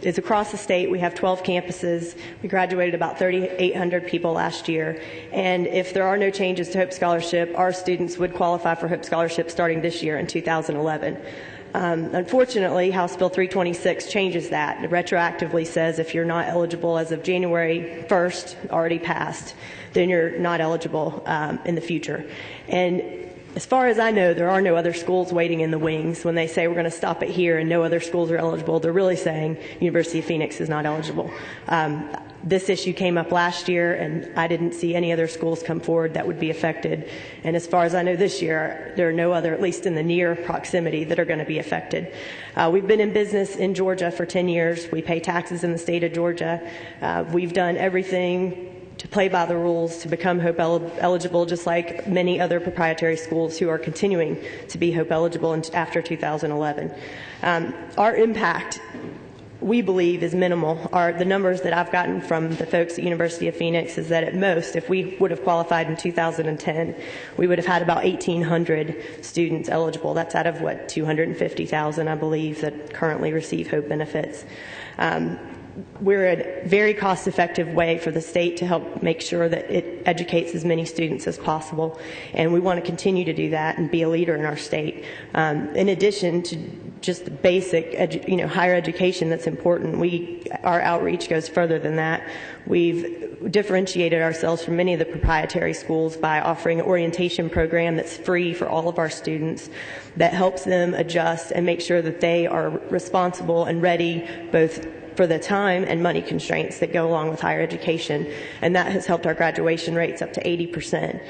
it's across the state. We have 12 campuses. We graduated about 3,800 people last year. And if there are no changes to Hope Scholarship, our students would qualify for Hope Scholarship starting this year in 2011. Unfortunately, House Bill 326 changes that. It retroactively says if you're not eligible as of January 1st, already passed, then you're not eligible in the future. And as far as I know, there are no other schools waiting in the wings. When they say we're going to stop it here and no other schools are eligible, they're really saying University of Phoenix is not eligible. This issue came up last year, and I didn't see any other schools come forward that would be affected. And as far as I know this year, there are no other, at least in the near proximity, that are going to be affected. We've been in business in Georgia for 10 years. We pay taxes in the state of Georgia. We've done everything to play by the rules to become Hope eligible, just like many other proprietary schools who are continuing to be Hope eligible after 2011. Our impact, we believe, is minimal. The numbers that I've gotten from the folks at University of Phoenix is that at most, if we would have qualified in 2010, we would have had about 1,800 students eligible. That's out of, 250,000, I believe, that currently receive Hope benefits. We're a very cost-effective way for the state to help make sure that it educates as many students as possible, and we want to continue to do that and be a leader in our state. In addition to just the basic, higher education that's important, our outreach goes further than that. We've differentiated ourselves from many of the proprietary schools by offering an orientation program that's free for all of our students, that helps them adjust and make sure that they are responsible and ready both for the time and money constraints that go along with higher education, and that has helped our graduation rates up to 80%.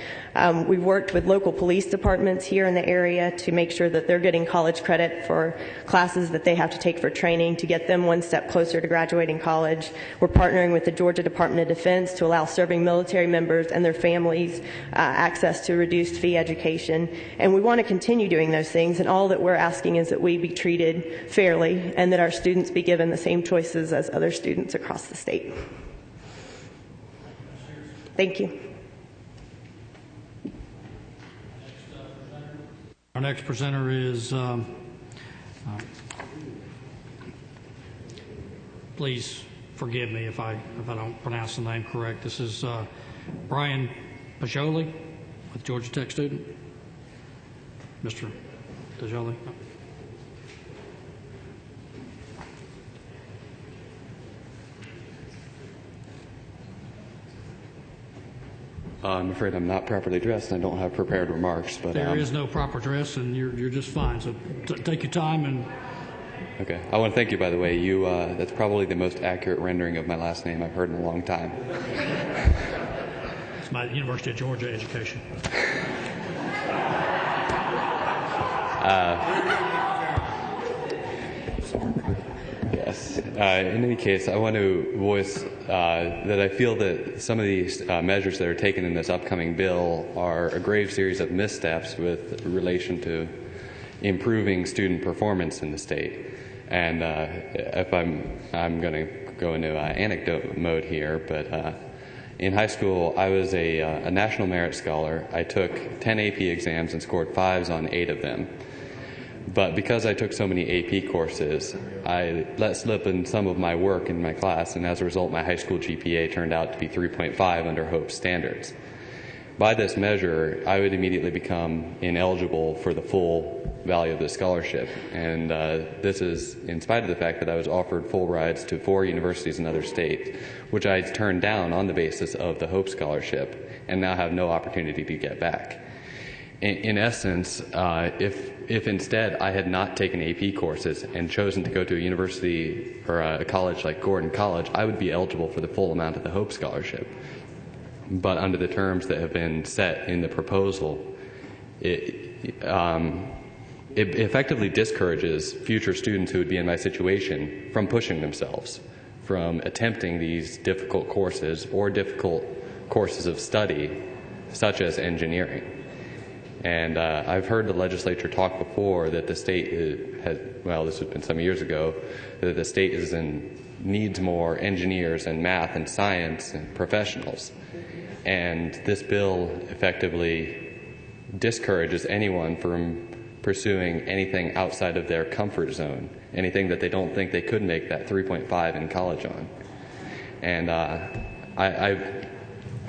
We've worked with local police departments here in the area to make sure that they're getting college credit for classes that they have to take for training to get them one step closer to graduating college. We're partnering with the Georgia Department of Defense to allow serving military members and their families access to reduced fee education, and we want to continue doing those things, and all that we're asking is that we be treated fairly and that our students be given the same choices as other students across the state. Thank you. Our next presenter is, please forgive me if I don't pronounce the name correct. This is Brian Pajoli, with Georgia Tech student. Mr. Pajoli. I'm afraid I'm not properly dressed and I don't have prepared remarks. But there is no proper dress, and you're just fine. So take your time and. Okay. I want to thank you, by the way. That's probably the most accurate rendering of my last name I've heard in a long time. It's my University of Georgia education. Yes. In any case, I want to voice that I feel that some of these measures that are taken in this upcoming bill are a grave series of missteps with relation to improving student performance in the state. And if I'm going to go into anecdote mode here, but in high school, I was a National Merit Scholar. I took 10 AP exams and scored 5s on 8 of them. But because I took so many AP courses, I let slip in some of my work in my class, and as a result, my high school GPA turned out to be 3.5 under Hope standards. By this measure, I would immediately become ineligible for the full value of the scholarship, and this is in spite of the fact that I was offered full rides to 4 universities in other states, which I turned down on the basis of the Hope Scholarship, and now have no opportunity to get back. In essence, if instead I had not taken AP courses and chosen to go to a university or a college like Gordon College, I would be eligible for the full amount of the Hope Scholarship. But under the terms that have been set in the proposal, it effectively discourages future students who would be in my situation from pushing themselves, from attempting these difficult courses or difficult courses of study, such as engineering. And I've heard the legislature talk before that the state this has been some years ago, that the state needs more engineers and math and science and professionals. And this bill effectively discourages anyone from pursuing anything outside of their comfort zone, anything that they don't think they could make that 3.5 in college on. And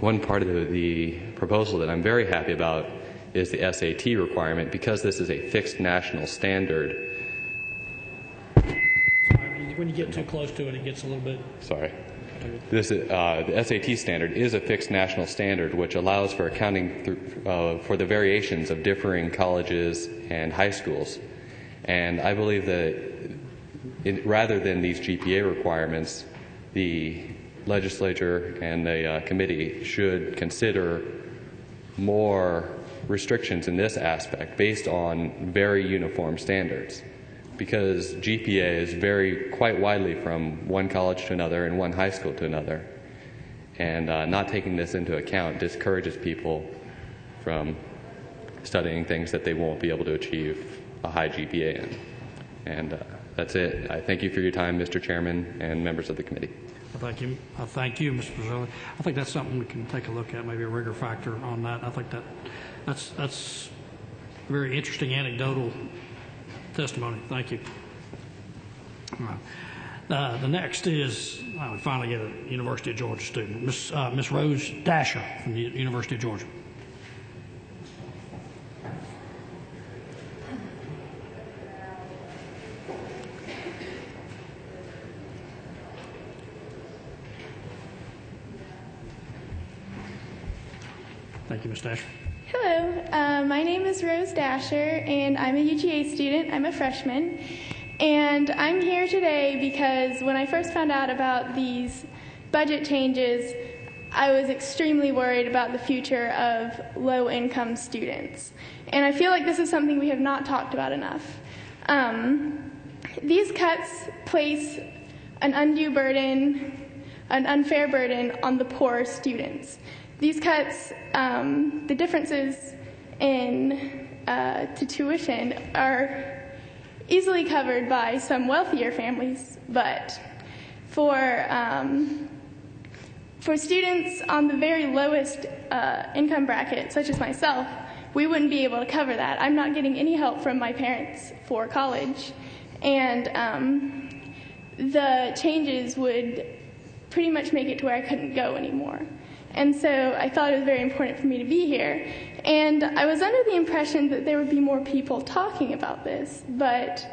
one part of the proposal that I'm very happy about is the SAT requirement, because this is a fixed national standard. Sorry, when you get too close to it, it gets a little bit. Sorry. The SAT standard is a fixed national standard which allows for accounting for the variations of differing colleges and high schools. And I believe that rather than these GPA requirements, the legislature and the committee should consider more restrictions in this aspect based on very uniform standards, because GPAs vary quite widely from one college to another and one high school to another, and not taking this into account discourages people from studying things that they won't be able to achieve a high GPA in. And that's it. I thank you for your time, Mr. Chairman and members of the committee. Thank you, Mr. Pajoli. I think that's something we can take a look at, maybe a rigor factor on that. I think that's very interesting anecdotal testimony. Thank you. All right. The next is, we finally get a University of Georgia student, Miss Rose Dasher from the University of Georgia. Thank you, Ms. Dasher. Hello, my name is Rose Dasher, and I'm a UGA student. I'm a freshman, and I'm here today because when I first found out about these budget changes, I was extremely worried about the future of low-income students. And I feel like this is something we have not talked about enough. These cuts place an undue burden, an unfair burden on the poor students. These cuts, the differences to tuition are easily covered by some wealthier families, but for students on the very lowest income bracket, such as myself, we wouldn't be able to cover that. I'm not getting any help from my parents for college, and the changes would pretty much make it to where I couldn't go anymore. And so I thought it was very important for me to be here. And I was under the impression that there would be more people talking about this, but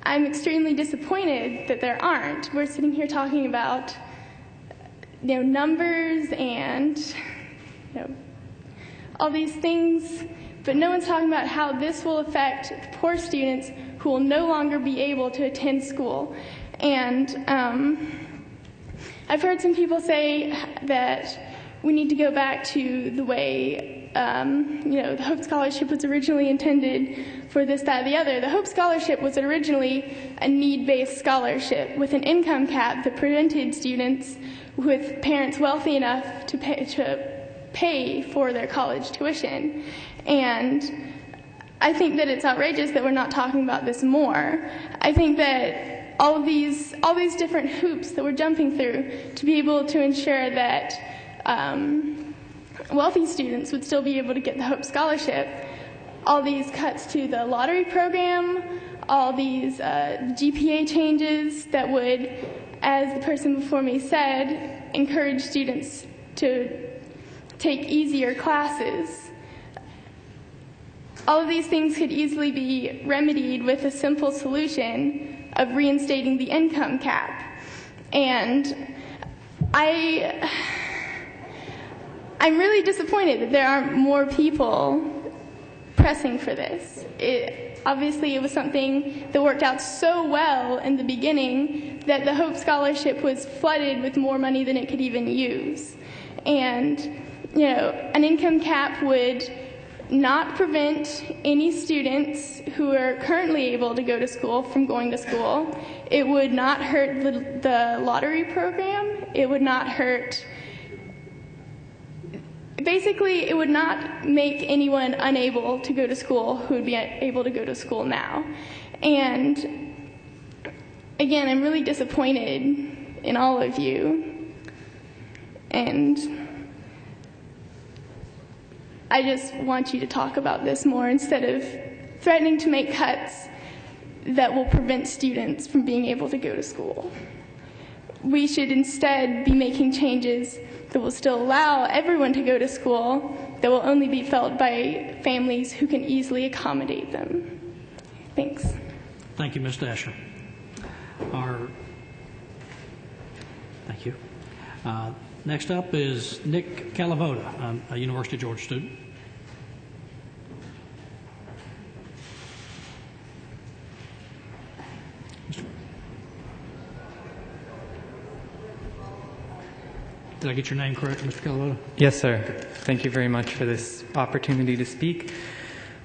I'm extremely disappointed that there aren't. We're sitting here talking about numbers and all these things, but no one's talking about how this will affect the poor students who will no longer be able to attend school. And I've heard some people say that we need to go back to the way the Hope Scholarship was originally intended for this, that, the other. The Hope Scholarship was originally a need-based scholarship with an income cap that prevented students with parents wealthy enough to pay for their college tuition. And I think that it's outrageous that we're not talking about this more. I think that all these different hoops that we're jumping through to be able to ensure that wealthy students would still be able to get the Hope Scholarship, all these cuts to the lottery program, all these GPA changes that would, as the person before me said, encourage students to take easier classes. All of these things could easily be remedied with a simple solution of reinstating the income cap. And I'm really disappointed that there aren't more people pressing for this. Obviously, it was something that worked out so well in the beginning that the Hope Scholarship was flooded with more money than it could even use. And, an income cap would not prevent any students who are currently able to go to school from going to school. It would not hurt the lottery program. It would not hurt... Basically, it would not make anyone unable to go to school who would be able to go to school now. And again, I'm really disappointed in all of you. And I just want you to talk about this more instead of threatening to make cuts that will prevent students from being able to go to school. We should instead be making changes that will still allow everyone to go to school, that will only be felt by families who can easily accommodate them. Thanks. Thank you, Ms. Dasher. Thank you. Next up is Nick Calavoda, a University of Georgia student. Did I get your name correct, Mr. Calavoda? Yes, sir. Thank you very much for this opportunity to speak.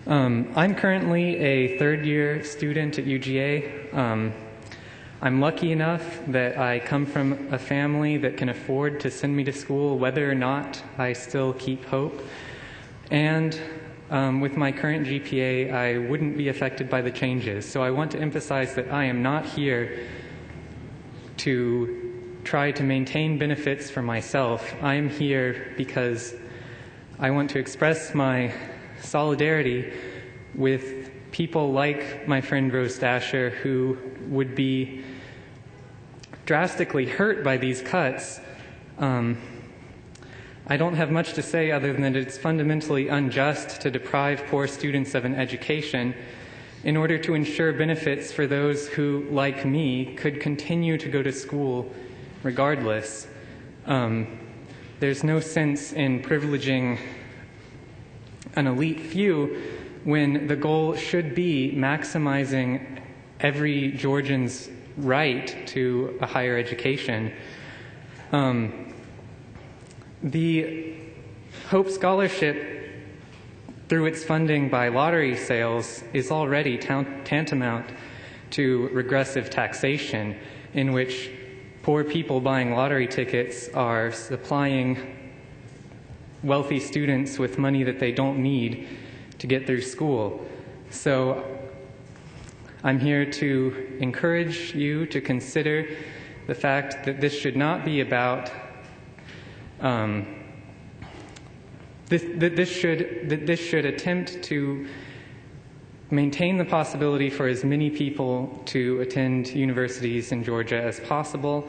I'm currently a third-year student at UGA. I'm lucky enough that I come from a family that can afford to send me to school whether or not I still keep hope. And with my current GPA, I wouldn't be affected by the changes. So I want to emphasize that I am not here to try to maintain benefits for myself. I am here because I want to express my solidarity with people like my friend Rose Dasher who would be drastically hurt by these cuts. I don't have much to say other than that it's fundamentally unjust to deprive poor students of an education in order to ensure benefits for those who, like me, could continue to go to school regardless. There's no sense in privileging an elite few when the goal should be maximizing every Georgian's right to a higher education. The Hope Scholarship, through its funding by lottery sales, is already tantamount to regressive taxation, in which poor people buying lottery tickets are supplying wealthy students with money that they don't need to get through school. So I'm here to encourage you to consider the fact that this should not be about this should attempt to maintain the possibility for as many people to attend universities in Georgia as possible,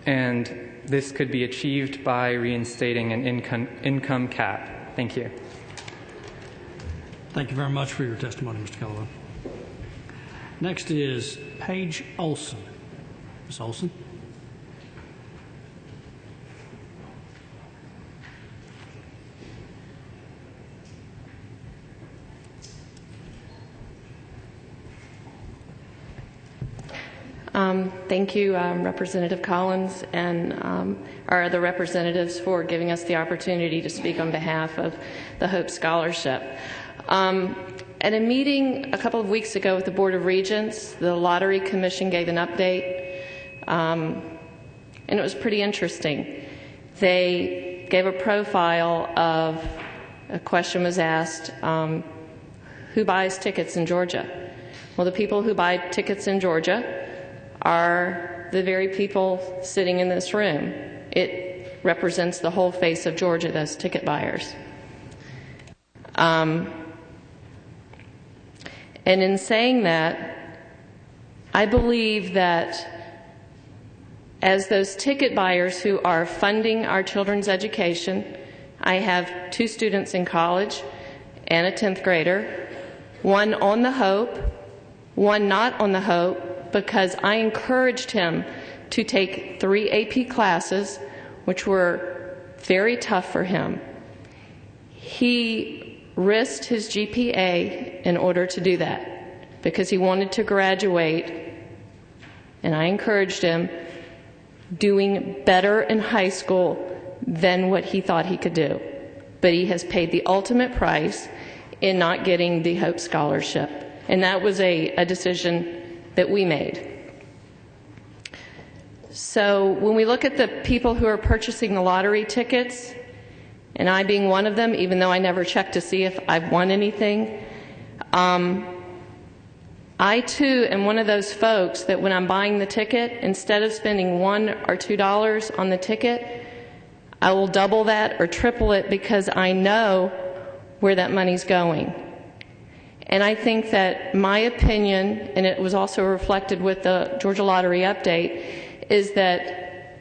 and this could be achieved by reinstating an income cap. Thank you. Thank you very much for your testimony, Mr. Kellogg. Next is Paige Olson. Ms. Olson. Thank you, Representative Collins, and our other representatives for giving us the opportunity to speak on behalf of the Hope Scholarship. At a meeting a couple of weeks ago with the Board of Regents, the Lottery Commission gave an update, and it was pretty interesting. They gave a profile of, a question was asked, who buys tickets in Georgia? Well, the people who buy tickets in Georgia are the very people sitting in this room. It represents the whole face of Georgia, those ticket buyers. And in saying that, I believe that as those ticket buyers who are funding our children's education, I have 2 students in college and a 10th grader, one on the Hope, one not on the Hope, because I encouraged him to take 3 AP classes, which were very tough for him. He risked his GPA in order to do that because he wanted to graduate, and I encouraged him doing better in high school than what he thought he could do. But he has paid the ultimate price in not getting the Hope Scholarship, and that was a decision that we made. So when we look at the people who are purchasing the lottery tickets, and I being one of them, even though I never checked to see if I've won anything, I too am one of those folks that when I'm buying the ticket, instead of spending $1 or $2 on the ticket, I will double that or triple it because I know where that money's going. And I think that my opinion, and it was also reflected with the Georgia Lottery update, is that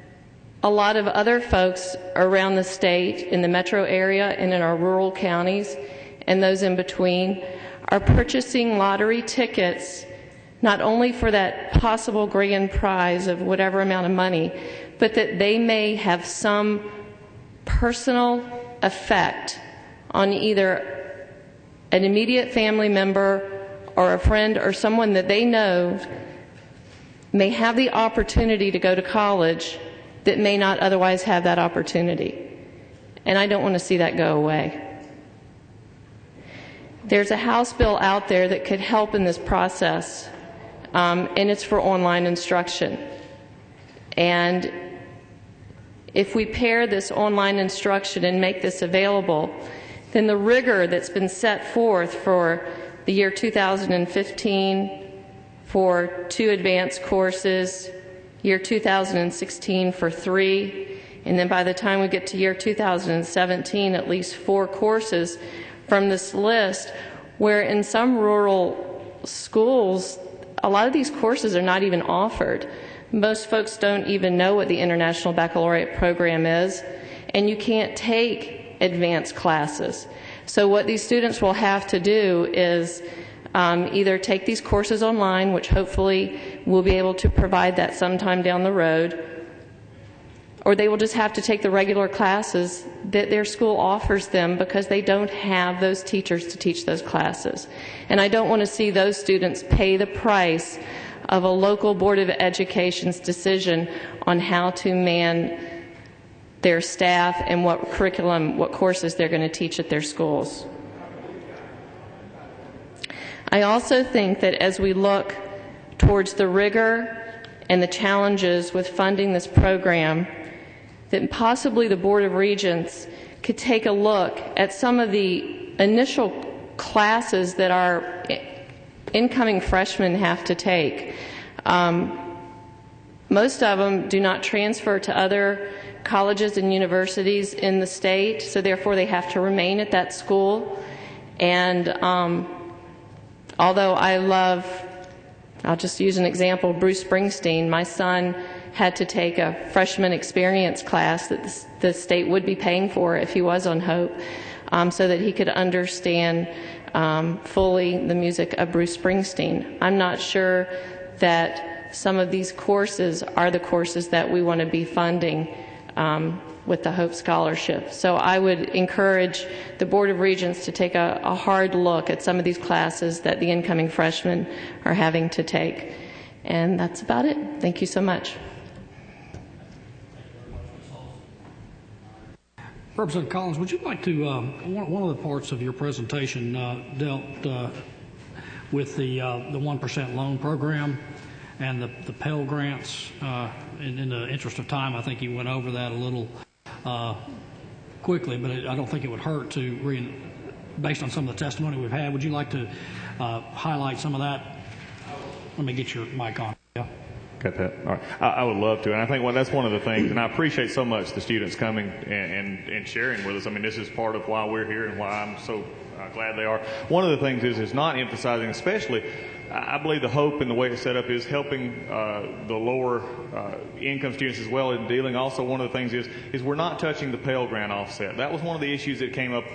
a lot of other folks around the state, in the metro area and in our rural counties, and those in between, are purchasing lottery tickets not only for that possible grand prize of whatever amount of money, but that they may have some personal effect on either an immediate family member or a friend or someone that they know may have the opportunity to go to college that may not otherwise have that opportunity. And I don't want to see that go away. There's a House bill out there that could help in this process, and it's for online instruction. And if we pair this online instruction and make this available, then the rigor that's been set forth for the year 2015 for 2 advanced courses, year 2016 for 3, and then by the time we get to year 2017, at least 4 courses from this list, where in some rural schools, a lot of these courses are not even offered. Most folks don't even know what the International Baccalaureate program is, and you can't take advanced classes. So what these students will have to do is either take these courses online, which hopefully we'll be able to provide that sometime down the road, or they will just have to take the regular classes that their school offers them because they don't have those teachers to teach those classes. And I don't want to see those students pay the price of a local Board of Education's decision on how to man their staff and what curriculum, what courses they're going to teach at their schools. I also think that as we look towards the rigor and the challenges with funding this program, that possibly the Board of Regents could take a look at some of the initial classes that our incoming freshmen have to take. Most of them do not transfer to other colleges and universities in the state, so therefore they have to remain at that school. And although I'll just use an example, Bruce Springsteen, my son had to take a freshman experience class that the state would be paying for if he was on Hope, so that he could understand fully the music of Bruce Springsteen. I'm not sure that some of these courses are the courses that we want to be funding with the Hope Scholarship. So I would encourage the Board of Regents to take a hard look at some of these classes that the incoming freshmen are having to take. And that's about it. Thank you so much. Representative Collins, would you like to, one of the parts of your presentation dealt with the 1% loan program and the Pell Grants. In the interest of time, I think you went over that a little quickly, but I don't think it would hurt to, based on some of the testimony we've had, would you like to highlight some of that? Let me get your mic on. Yeah. Got that. All right. I would love to, and I think that's one of the things, and I appreciate so much the students coming and sharing with us. I mean, this is part of why we're here and why I'm so glad they are. One of the things is not emphasizing, especially, I believe the Hope and the way it's set up is helping the lower income students as well in dealing. Also, one of the things is we're not touching the Pell Grant offset. That was one of the issues that came up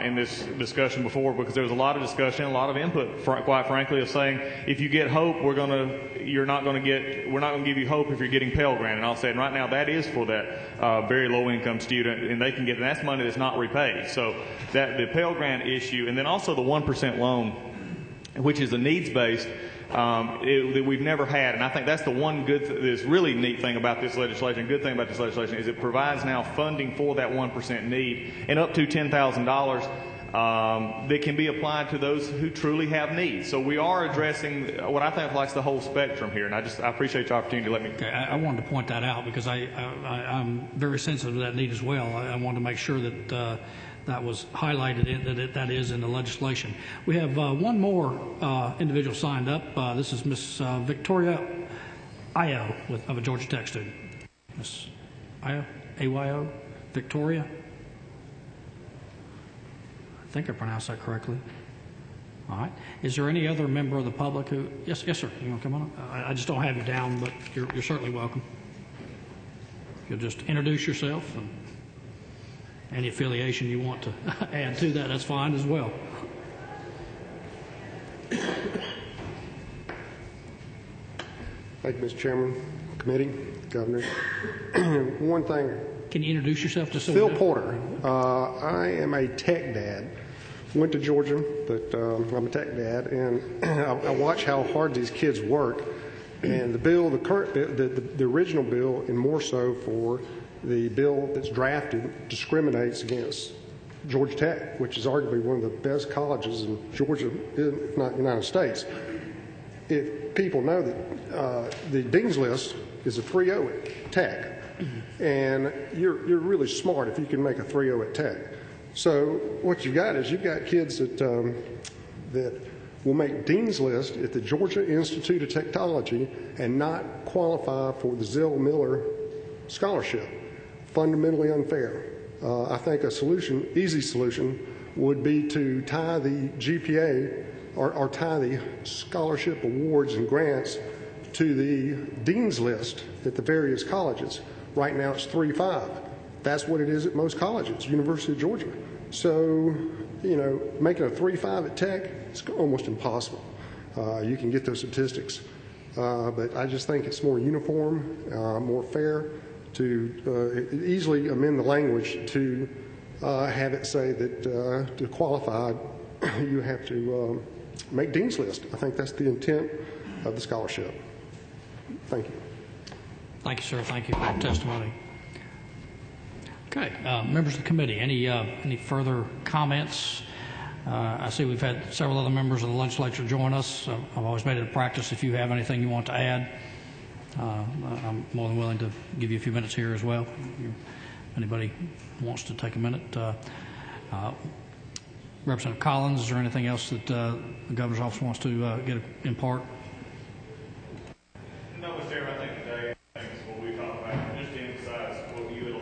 in this discussion before, because there was a lot of discussion, a lot of input, quite frankly, of saying if you get Hope, we're not going to give you Hope if you're getting Pell Grant and offset. And right now, that is for that very low income student, and they can get, and that's money that's not repaid. So that the Pell Grant issue, and then also the 1% loan, which is a needs-based, that we've never had. And I think that's the one this really neat thing about this legislation, good thing about this legislation, is it provides now funding for that 1% need and up to $10,000 that can be applied to those who truly have needs. So we are addressing what I think is the whole spectrum here. And I appreciate your opportunity to let me. Okay, I wanted to point that out because I'm very sensitive to that need as well. I wanted to make sure that that was highlighted, that is in the legislation. We have one more individual signed up. This is Miss Victoria Ayo of a Georgia Tech student. Miss Ayo, A-Y-O, Victoria. I think I pronounced that correctly. All right. Is there any other member of the public who? Yes, sir. You want to come on up? I just don't have you down, but you're certainly welcome. You'll just introduce yourself and any affiliation you want to add to that, that's fine as well. Thank you, Mr. Chairman, committee, Governor. One thing. Can you introduce yourself to Phil Porter. I am a tech dad. Went to Georgia, but I'm a tech dad, and I watch how hard these kids work. And the bill, the current, the original bill, and more so for the bill that's drafted, discriminates against Georgia Tech, which is arguably one of the best colleges in Georgia, if not the United States. If people know that the Dean's List is a 3.0 at Tech, and you're really smart if you can make a 3.0 at Tech. So what you've got is you've got kids that that will make Dean's List at the Georgia Institute of Technology and not qualify for the Zell Miller scholarship. Fundamentally unfair. I think a solution, easy solution, would be to tie the GPA or tie the scholarship awards and grants to the Dean's List at the various colleges. Right now it's 3.5. That's what it is at most colleges, University of Georgia. So, making a 3.5 at Tech is almost impossible. You can get those statistics. But I just think it's more uniform, more fair to easily amend the language to have it say that to qualify, you have to make Dean's List. I think that's the intent of the scholarship. Thank you. Thank you, sir. Thank you for your testimony. Okay, members of the committee, any further comments? I see we've had several other members of the legislature join us. I've always made it a practice if you have anything you want to add. I'm more than willing to give you a few minutes here as well. If anybody wants to take a minute. Representative Collins, is there anything else that the governor's office wants to impart? No, Mr. Chairman, I think today, what we talked about, just to emphasize what you had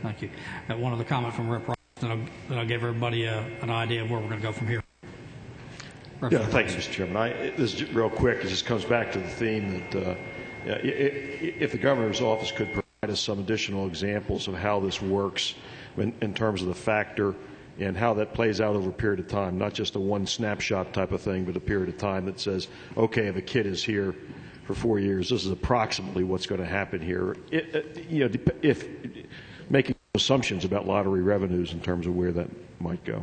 Thank you. One other comment from Rep. Ross, then I'll give everybody an idea of where we're going to go from here. Yeah, thanks, Mr. Chairman. This is real quick. It just comes back to the theme that if the governor's office could provide us some additional examples of how this works in terms of the factor and how that plays out over a period of time, not just a one snapshot type of thing, but a period of time that says, okay, if a kid is here for 4 years, this is approximately what's going to happen here. If making assumptions about lottery revenues in terms of where that might go.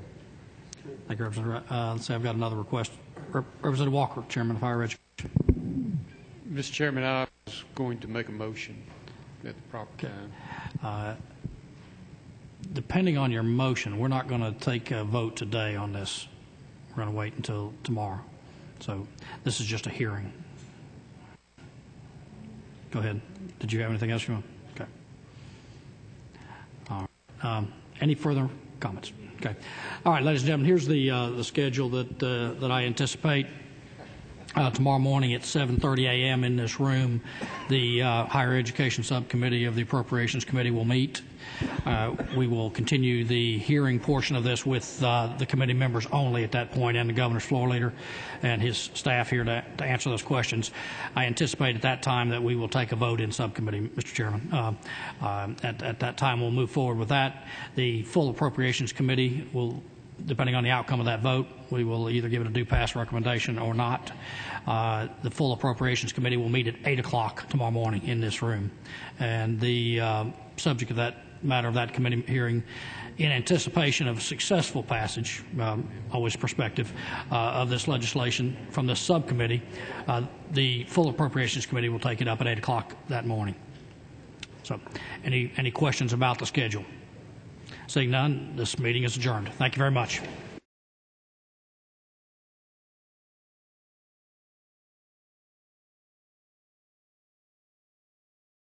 Thank you, Representative. Let's see, I've got another request. Representative Walker, Chairman of Higher Education. Mr. Chairman, I was going to make a motion at the proper time. Depending on your motion, we're not going to take a vote today on this. We're going to wait until tomorrow. So this is just a hearing. Go ahead. Did you have anything else you want? Okay. All right. Any further comments? Okay. All right, ladies and gentlemen, here's the schedule that I anticipate. Tomorrow morning at 7:30 a.m. in this room, the Higher Education Subcommittee of the Appropriations Committee will meet. We will continue the hearing portion of this with the committee members only at that point, and the governor's floor leader and his staff here to answer those questions. I anticipate at that time that we will take a vote in subcommittee, Mr. Chairman. At that time, we'll move forward with that. The full Appropriations Committee will, depending on the outcome of that vote, we will either give it a do pass recommendation or not. The full Appropriations Committee will meet at 8 o'clock tomorrow morning in this room. And the subject of that matter of that committee hearing, in anticipation of successful passage, always prospective, of this legislation from the subcommittee, the full Appropriations Committee will take it up at 8 o'clock that morning. So any questions about the schedule? Seeing none, this meeting is adjourned. Thank you very much.